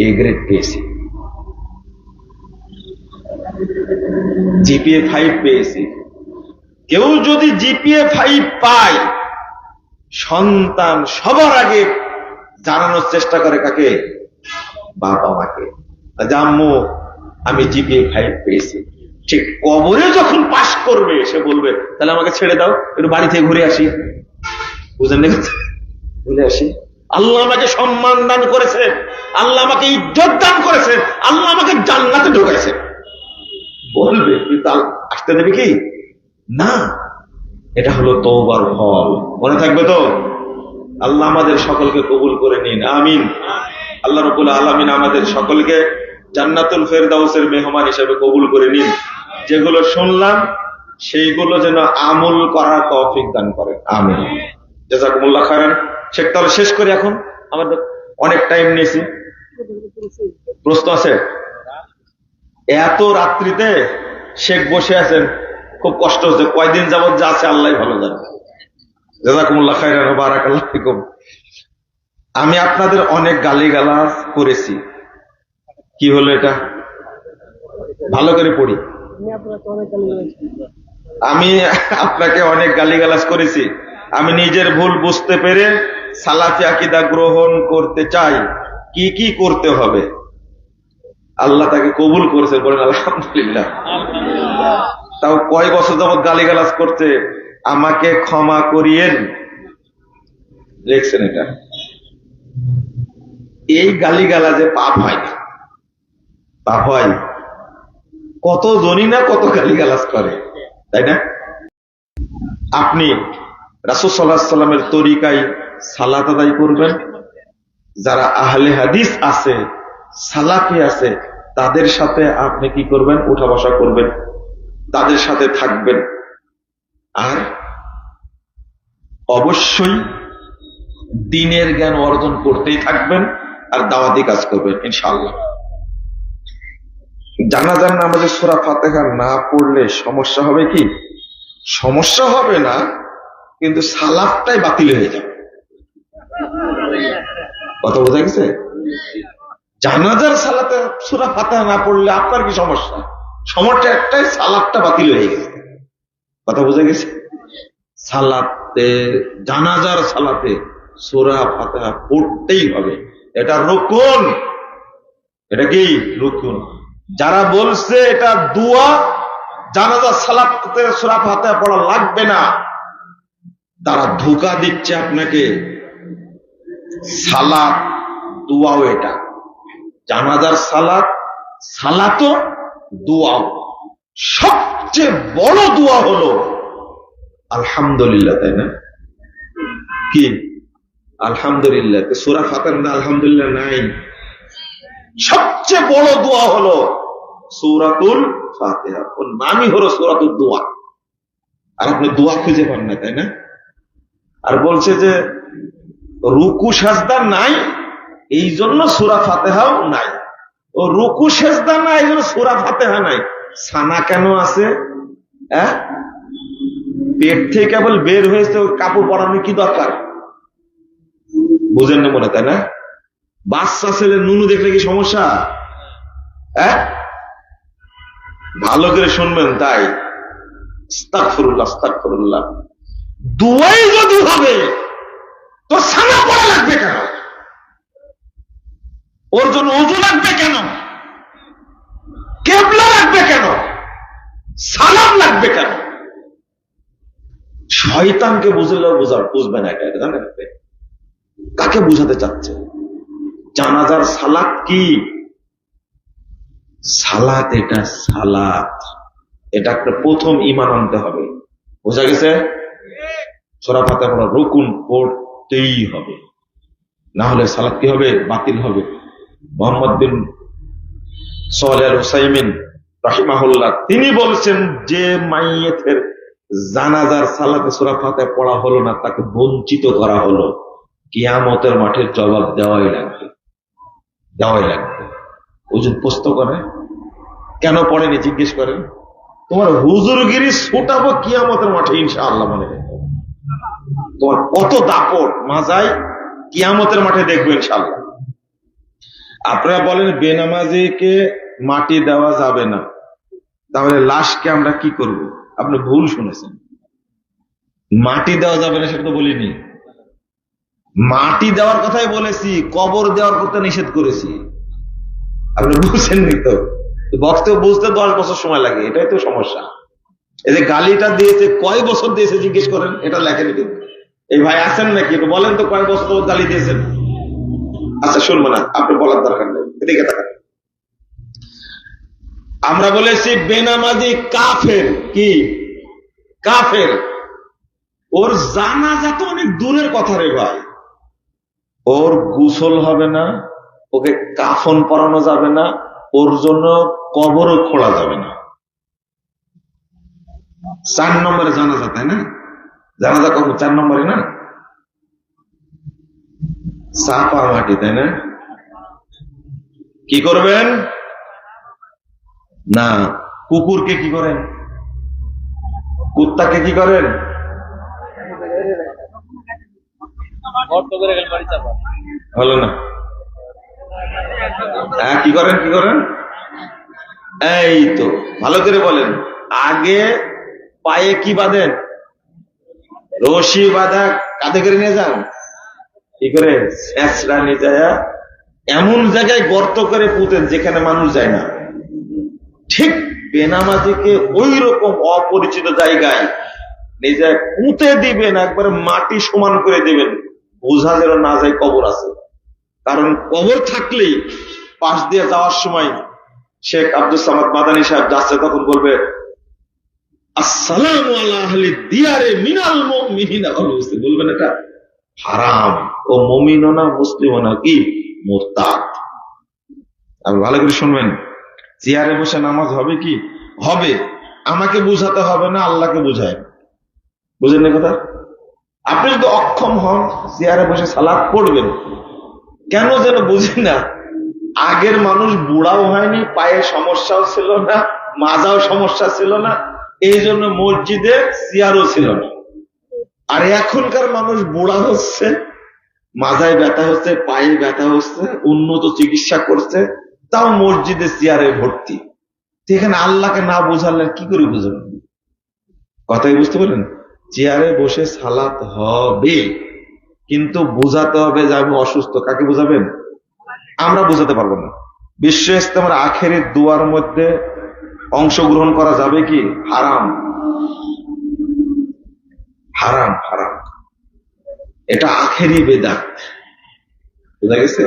S1: এ গ্রেড পেয়েছি। জিপিএ 5 পেয়েছি। কেউ যদি জিপিএ 5 পায়, সন্তান সবার আগে জানানোর চেষ্টা করে কাকে? বাবা মাকে। আম্মু আমি জিপিএ 5 পেয়েছি। ঠিক কবরে যখন পাশ করবে সে বলবে তাহলে আমাকে ছেড়ে দাও, একটু বাড়ি থেকে ঘুরে আসি। বুঝেন না? ঘুরে আসি। আল্লাহ আমাকে সম্মান দান করেছে, আল্লাহ আমাকে ইজ্জত দান করেছে, আল্লাহ আমাকে জান্নাতে ঢুকাইছে, বলবে। কিন্তু আসতে দেবে কি? না। এটা হলো তওবার ফল। মনে থাকবে তো? আল্লাহ আমাদের সকলকে কবুল করে নিন, আমিন। আল্লাহ রাব্বুল আলামিন আমাদের সকলকে জান্নাতুল ফেরদাউসের মেহমান হিসেবে কবুল করে নিন। যেগুলো শুনলাম সেইগুলো যেন আমল করার তৌফিক দান করেন, আমিন। জাযাকুমুল্লাহ খায়রান। শেখ, তাহলে শেষ করি এখন, আমাদের অনেক টাইম নিয়েছি। প্রশ্ন আছে? এত রাত্রিতে শেখ বসে আছেন, খুব কষ্ট হচ্ছে। কয়দিন যাবত যা আছে আল্লাহ ভালো জানে। জাযাকুমুল্লাহ খায়রান ওয়া বারাকাল্লাহু ফিকুম। আমি আপনাদের অনেক গালিগালাজ করেছি। কি হলো এটা? ভালো করে পড়ি। আমি আপনাকে অনেক গালিগালাজ করেছি। আমি নিজের ভুল বুঝতে পেরে সালাফি আকীদা গ্রহণ করতে চাই। কি কি করতে হবে? আল্লাহ তাকে কবুল করেছেন, বলেন আলহামদুলিল্লাহ। তাও কয় বছর যাবত গালিগালাজ করতে, আমাকে ক্ষমা করিয়েন, লিখছেন এটা। এই গালিগালাজে পাপ হয় না? পাপ হয়। কত জনই না কত গালিগালাজ করে, তাই না? আপনি রাসূল সাল্লাল্লাহু আলাইহি ওয়াসাল্লামের তরিকায় সালাত আদায় করবেন। যারা আহলে হাদিস আছে, সালাফি আছে, তাদের সাথে আপনি কি করবেন? উঠা বসা করবেন, তাদের সাথে থাকবেন। আর অবশ্যই দ্বীনের জ্ঞান অর্জন করতেই থাকবেন, আর দাওয়াতি কাজ করবেন ইনশাআল্লাহ। জানাজার নামাজে সূরা ফাতিহা না পড়লে সমস্যা হবে কি? সমস্যা হবে না, কিন্তু সালাতটাই বাতিল হয়ে যাবে। কথা বোঝা গেছে? জানাজার সালাতে সূরা ফাতিহা না পড়লে আপনার কি সমস্যা? সমস্যা একটাই, সালাতটা বাতিল হয়ে গেছে। কথা বোঝা গেছে? সালাতে, জানাজার সালাতে সূরা ফাতিহা পড়তেই হবে। এটা রুকুন। এটা কি? রুকুন। যারা বলছে এটা দোয়া, জানাজার সালাতে সূরা ফাতিহা পড়া লাগবে না, তারা ধোঁকা দিচ্ছে আপনাকে। সালাত দোয়াও এটা। জানাজার সালাত, সালাতও দোয়াও। সবচেয়ে বড় দোয়া হলো আলহামদুলিল্লাহ, তাই না? কি আলহামদুলিল্লাহ? সূরা ফাতিহার মধ্যে আলহামদুলিল্লাহ নাই। সবচেয়ে বড় দোয়া হলো সূরাতুল ফাতিহা। ওর নামই হলো সূরাতুল দোয়া। আর আপনি দোয়া খুঁজে পান না, তাই না? আর বলছে যে রুকু সাজদা নাই, এই জন্য সূরা ফাতিহাও নাই। ও রুকু সাজদা নাই, এই জন্য সূরা ফাতিহা নাই। সানা কেন আছে? পেট থেকে কেবল বের হয়েছে, কাপড় পরানোর কি দরকার? বুঝেন না মনে, তাই না? বাচ্চা ছেলে নুনু দেখলে কি সমস্যা? ভালো করে শুনবেন। তাই আস্তাগফিরুল্লাহ, আস্তাগফিরুল্লাহ। দুয়াই যদি হবে তো সানা পড়া লাগবে কেন? ওর জন্য ওযু লাগবে কেন? কিবলা লাগবে কেন? সালাম লাগবে কেন? শয়তানকে বুঝলেও বুঝবে না এটা, জানেন? কাকে বুঝাতে চাচ্ছে? জানাজার সালাত কি? সালাত, এটা সালাত। এটা একটা প্রথম ঈমান আনতে হবে। বোঝা গেছে? সূরা ফাতিহা পড়া রুকুন, পড়তেই হবে, না হলে সালাত কি হবে? বাতিল হবে। মুহাম্মদ বিন সালেহ আল উসাইমিন রাহিমাহুল্লাহ তিনি বলছেন, যে মাইয়েতের জানাজার সালাতে সূরা ফাতিহা পড়া হলো না, তাকে বঞ্চিত করা হলো। কিয়ামতের মাঠে জবাব দেওয়াই লাগবে, দেওয়াই লাগবে। ওজন প্রশ্ন করে, কেন পড়েনি জিজ্ঞেস করেন। তোমার হুজুরগিরি ছুটাবো কিয়ামতের মাঠে ইনশাআল্লাহ। মনে রেখো, তোমার কত দাপট মাজায় কিয়ামতের মাঠে দেখবো ইনশাআল্লাহ। আপনারা বলেন বেনামাজিকে মাটি দেওয়া যাবে না, তাহলে লাশকে আমরা কি করব? আপনি ভুল শুনেছেন। মাটি দেওয়া যাবে না সেটা তো বলিনি। মাটি দেওয়ার কথাই বলেছি, কবর দেওয়ার কথা নিষেধ করেছি। আপনি বুঝছেননি তো? বক্তব্য বুঝতে 10 বছর সময় লাগে, এটাই তো সমস্যা। এই যে গালিটা দিয়েছে, কয় বছর দিয়েছে জিজ্ঞেস করেন, এটা লেখেন কিন্তু। এই ভাই আছেন নাকি, একটু বলেন তো কয় বছর তো গালি দিয়েছেন। আচ্ছা শুনবো না, আপনি বলার দরকার নেই, এদিকে তাকান। আমরা বলেছি বেনামাজি কাফের। কি কাফের? ওর জানাজা তো অনেক দূরের কথা রে ভাই। ওর গোসল হবে না, ওকে কাফন পরানো যাবে না, ওর জন্য কবরও খোঁড়া যাবে না। 4 নম্বরে জানাজা, তাই না? জানাজা কখন? 4 নম্বরে না? চাপা মাটি, তাই না? কি করবেন না? কুকুরকে কি করেন? কুত্তাকে কি করেন? হলো না? হ্যাঁ, কি করেন? কি করেন? এই তো ভালো করে বলেন। আগে পায়ে কি বাঁধেন? রশি বাঁধা। কাঁধে করে নিয়ে যান। কি করে? ছেঁচড়া নিয়ে যায় এমন জায়গায় গর্ত করে পুঁতেন যেখানে মানুষ যায় না। ঠিক বেনামাজিকে ওই রকম অপরিচিত জায়গায় নিজে পুঁতে দিবেন, একবারে মাটি সমান করে দিবেন, বোঝা যেন না যায় কবর আছে। কারণ কবর থাকলেই পাশ দিয়ে যাওয়ার সময় শেখ আব্দুল সামাদ মাদানী সাহেব যাচ্ছে, তখন বলবে আসসালামু আলা আহলি দিয়ারে মিনাল মুমিনিনা। বলবেন এটা হারাম, ও মুমিনও না মুসলিমও না, কি মুরতাদ। আপনি ভালো করে শুনবেন। চেয়ারে বসে নামাজ হবে কি? হবে। আমাকে বুঝাতে হবে না, আল্লাহকে বুঝায়। বুঝেন না কথা? আপনি যদি অক্ষম হন, চেয়ারে বসে সালাত পড়বেন। কেন যেন বুঝি না, আগের মানুষ বুড়াও হয়নি, পায়ে সমস্যাও ছিল না, মাজাও সমস্যা ছিল না, এই জন্য মসজিদে চেয়ারও ছিল না। আর এখনকার মানুষ বুড়া হচ্ছে, মাজায় ব্যথা হচ্ছে, পায়ে ব্যথা হচ্ছে, উন্নত চিকিৎসা করছে, তাও মসজিদে চেয়ারে ভর্তি। এখানে আল্লাহকে না বোঝালে কি করে বুঝবেন? কথাই বুঝতে পারেন? চেয়ারে বসে সালাত হবে, কিন্তু বোঝাতে হবে যে আমি অসুস্থ। কাকে বোঝাবেন? আমরা বোঝাতে পারবো না। বিশ্ব ইস্তেমার আখেরের দুয়ার মধ্যে অংশগ্রহণ করা যাবে কি? হারাম, হারাম, হারাম। এটা আখেরি বেদাত। বুঝা গেছে?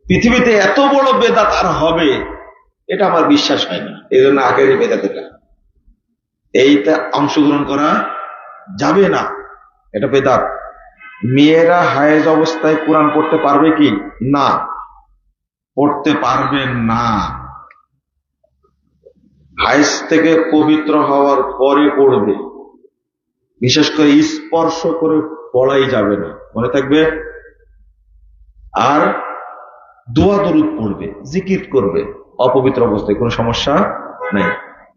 S1: পৃথিবীতে এত বড় বেদাত আর হবে, এটা আমার বিশ্বাস হয় না। এই জন্য আখেরি বেদাত এটা, এইটা অংশগ্রহণ করা যাবে না, এটা বেদাত। মেয়েরা হায়েজ অবস্থায় কোরআন পড়তে পারবে কি? না, পড়তে পারবে না। হায়েজ থেকে পবিত্র হওয়ার পরে পড়বে। বিশেষ করে স্পর্শ করে পড়াই যাবে না, মনে থাকবে। আর দোয়া দরুদ পড়বে, জিকির করবে অপবিত্র অবস্থায়, কোনো সমস্যা নাই।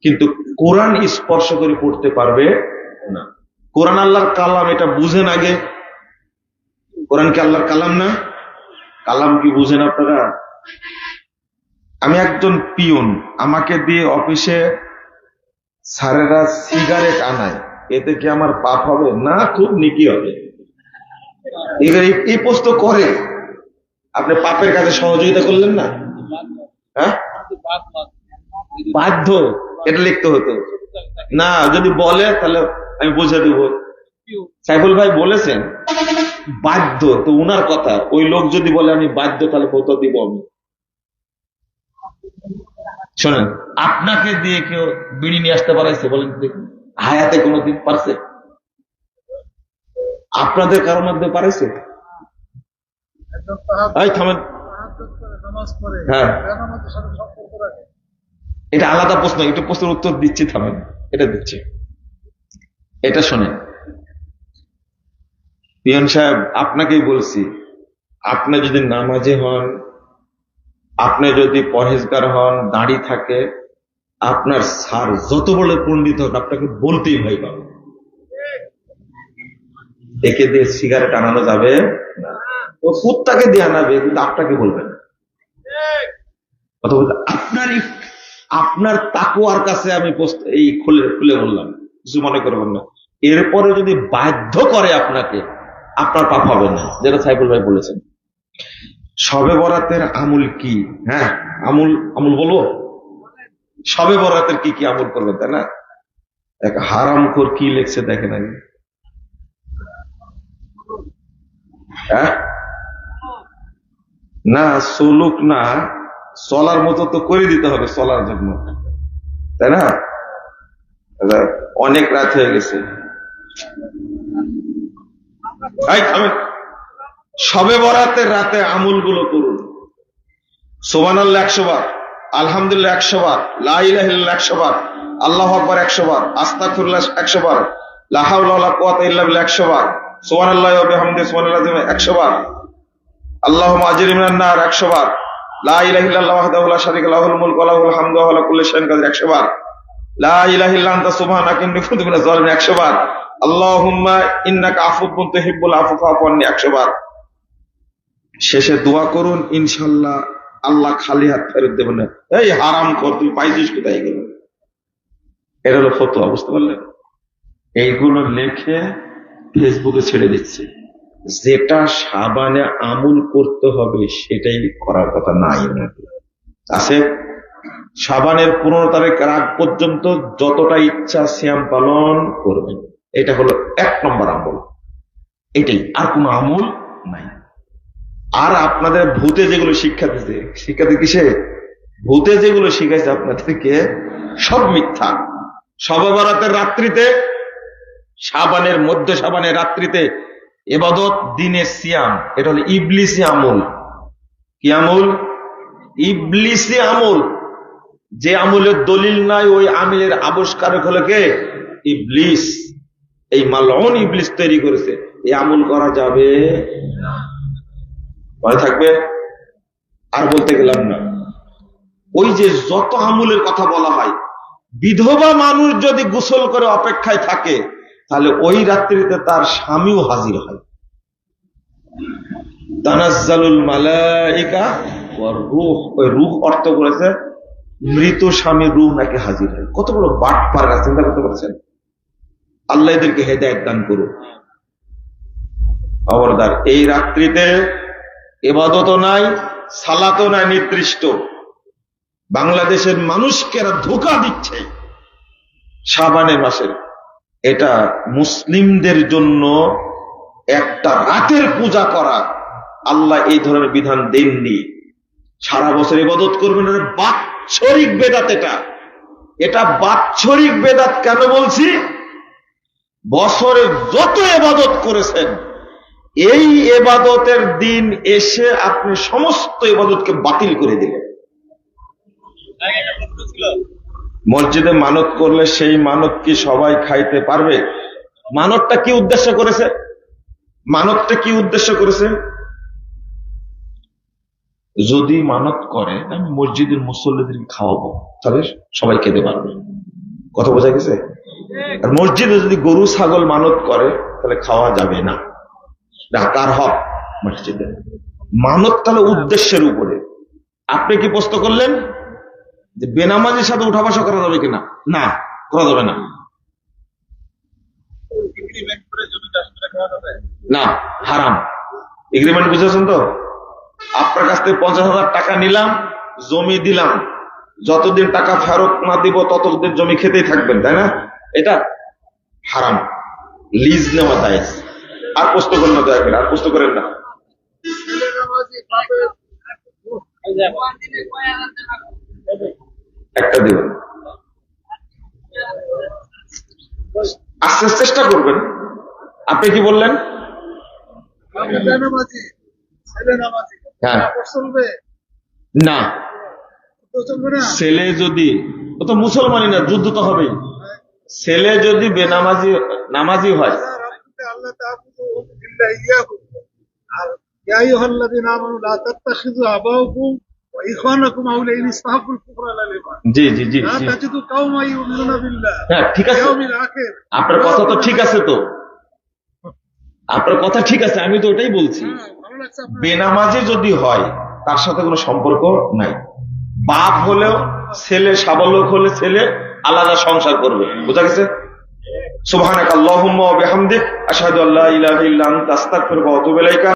S1: কিন্তু কোরআন স্পর্শ করে পড়তে পারবে না। কোরআন আল্লাহর কালাম, এটা বুঝেন আগে। কোরআন কি আল্লাহর কালাম না? কালাম কি বুঝেন আপনারা? আমি একজন পিয়ন, আমাকে দিয়ে অফিসে স্যারেরা সিগারেট আনায়, এতে কি আমার পাপ হবে? না, খুব নেকি হবে। এই প্রশ্ন করে, আপনি পাপের কাজে সহযোগিতা করলেন না? হ্যাঁ, বাধ্য, এটা লিখতে হতো না। যদি বলে তাহলে আমি বুঝে দেবো। সাইফুল ভাই বলেছেন বাধ্য, তো উনার কথা। ওই লোক যদি বলে আমি বাধ্য, তাহলে কত দিব আমি? শোনেন, আপনাকে দিয়ে কেউ বিড়ি নিয়ে আসতে পারাইছে? বলেন দেখুন, হায়াতে কোনোদিন পারছে? আপনাদের কারোর মধ্যে পারাইছে? থামেন। হ্যাঁ, এটা আলাদা প্রশ্ন, এটা প্রশ্নের উত্তর দিচ্ছি, থামেন, এটা দিচ্ছি। এটা শোনেন পিয়ন সাহেব, আপনাকেই বলছি, আপনি যদি নামাজি হন, আপনি যদি পরহেজগার হন, দাঁড়ি থাকে, আপনার স্যার যত বড় পণ্ডিত হোক, আপনাকে বলতেই ভয় পাবে। একে দিয়ে সিগারেট আনানো যাবে না। ও কুত্তাকে দিয়ে আনাবে, কিন্তু আপনাকে বলবে না। অথবা আপনারই আপনার তাকওয়ার কাছে আমি এই খুলে খুলে বললাম, কিছু মনে করবেন না। এরপরে যদি বাধ্য করে আপনাকে, আপনার পাপ হবে না, যেটা সাইফুল ভাই বলেছেন। শবে বরাতের আমল কি? হ্যাঁ, আমল আমল বলবো। শবে বরাতের কি কি আমল করবেন, তাই না? এক হারামখোর কি লিখছে দেখেন আগে। হ্যাঁ, না সলুক না, চলার মতো তো করে দিতে হবে চলার জন্য, তাই না? অনেক রাত হয়ে গেছে। শবে বরাতের রাতে আমলগুলো করুন। সুবহানাল্লাহ 100 বার, আলহামদুলিল্লাহ 100 বার, লা ইলাহা ইল্লাল্লাহ 100 বার, আল্লাহু আকবার 100 বার, আস্তাগফিরুল্লাহ 100 বার, লা হাওলা ওয়ালা কুওয়াতা ইল্লা বিল্লাহ 100 বার, সুবহানাল্লাহি ওয়া বিহামদিহি সুবহানাল্লাহ 100 বার, আল্লাহুম্মা আজরিনি মিনান নার 100 বার, লা ইলাহা ইল্লাল্লাহু ওয়াহদাহু লা শারীকা লাহু লাহুল মুলকু ওয়া লাহুল হামদু ওয়া হুয়া আলা কুল্লি শাইইন কাদির 100 বার, লা ইলাহা ইল্লা আনতা সুবহানাকা ইন্নী কুনতু মিনাজ জালিমিন 100 বার, আল্লাহুম্মা ইন্নাকা আফুউন তুহিব্বুল আফওয়া ফা'ফু আননি 100 বার। শেষে দোয়া করুন, ইনশাআল্লাহ আল্লাহ খালি হাত ফেরত দেবেন না। এই হারাম কর, তুই পাইছিস কোথায় গেল? এটা হলো ফতোয়া, বুঝতে পারলেন? এইগুলো লিখে ফেসবুকে ছেড়ে দিচ্ছে। যেটা সাবানে আমল করতে হবে সেটাই করার কথা নাই আছে। সাবানের 15 তারিখের আগ পর্যন্ত যতটা ইচ্ছা সিয়াম পালন করবেন, এটা হলো 1 নম্বর আমল, এটাই, আর কোনো আমল নাই। আর আপনাদের ভূতে যেগুলো শিক্ষা দিতে কিসে? ভূতে যেগুলো শিখাইছে আপনাদেরকে সব মিথ্যা। শবে বরাতের রাত্রিতে, শাবানের মধ্য শাবানের রাত্রিতে ইবাদত, দিনে সিয়াম, এটা হলো ইবলিসি আমল। কি আমল? ইবলিসি আমল। যে আমলের দলিল নাই ওই আমলের আবিষ্কারক হলো কে? ইবলিস। এই মালউন ইবলিস তৈরি করেছে। এই আমল করা যাবে না, মনে থাকবে। আর বলতে গেলাম না, ওই যে যত আমলের কথা বলা হয়, বিধবা মানুষ যদি গোসল করে অপেক্ষায় থাকে, তাহলে ওই রাত্রিতে তার স্বামীও হাজির হয়। তানাজ্জালুল মালাইকা ওয়ার রূহ, ওই রূহ অর্থ করেছে মৃত স্বামীর রূহ নাকি হাজির হয়। কত বড় বাটপার, চিন্তা করতে পারছেন? আল্লাহ এদেরকে হেদায়েত দান করুন। খবরদার, এই রাত্রিতে ইবাদতও নাই, সালাতও নাই নির্দিষ্ট। বাংলাদেশের মানুষকে এরা ধোঁকা দিচ্ছে শাবানের মাসে। এটা মুসলিমদের জন্য একটা রাতের পূজা করা, আল্লাহ এই ধরনের বিধান দেননি। সারা বছর ইবাদত করবেন, এটা বাৎসরিক বেদাত। এটা বাৎসরিক বেদাত। কেন বলছি? বছরে যত ইবাদত করেছেন, এই ইবাদতের দিন এসে আপনি সমস্ত ইবাদতকে বাতিল করে দিলেন। মসজিদে মানত করলে সেই মানত কি সবাই খাইতে পারবে? মানতটা কি উদ্দেশ্য করেছে? মানতটা কি উদ্দেশ্য করেছে? যদি মানত করে আমি মসজিদের মুসল্লিদেরকে খাওয়াবো, তাহলে সবাই খেতে পারবে। কথা বোঝা গেছে? আর মসজিদে যদি গরু ছাগল মানত করে, তাহলে খাওয়া যাবে না। কার হক? মসজিদে। মানত তাহলে উদ্দেশ্যের উপরে। আপনি কি প্রশ্ন করলেন যে বেনামাজির সাথে উঠা বসা করা যাবে কিনা? না, করা যাবে না। না, হারাম। এগ্রিমেন্ট বুঝেছেন তো? আপনার কাছ থেকে 50,000 টাকা নিলাম, জমি দিলাম, যতদিন টাকা ফেরত না দিব ততদিন জমি খেতেই থাকবেন, তাই না? এটা হারাম। লিজ নেওয়া দায়। আর প্রশ্ন করেন না, দয়া করে আর প্রশ্ন করেন না। একটা দিবেন, আস্তে চেষ্টা করবেন। আপনি কি বললেন? হ্যাঁ, না, ছেলে যদি, ও তো মুসলমানই না, যুদ্ধ তো হবেই। ছেলে যদি বেনামাজি নামাজি হয়, জি জি জি, হ্যাঁ ঠিক আছে, আপনার কথা তো ঠিক আছে, তো আপনার কথা ঠিক আছে, আমি তো ওটাই বলছি। বেনামাজি যদি হয় তার সাথে কোনো সম্পর্ক নাই। বাপ হলেও ছেলে সাবলক হলে ছেলে আলাদা সংসার করবে। বুঝা গেছে? সুবহানাকাল্লাহুম্মা ওয়া বিহামদিক আশহাদু আল্লা ইলাহা ইল্লা আনতা আস্তাগফিরুকা ওয়া আতুবু ইলাইকা।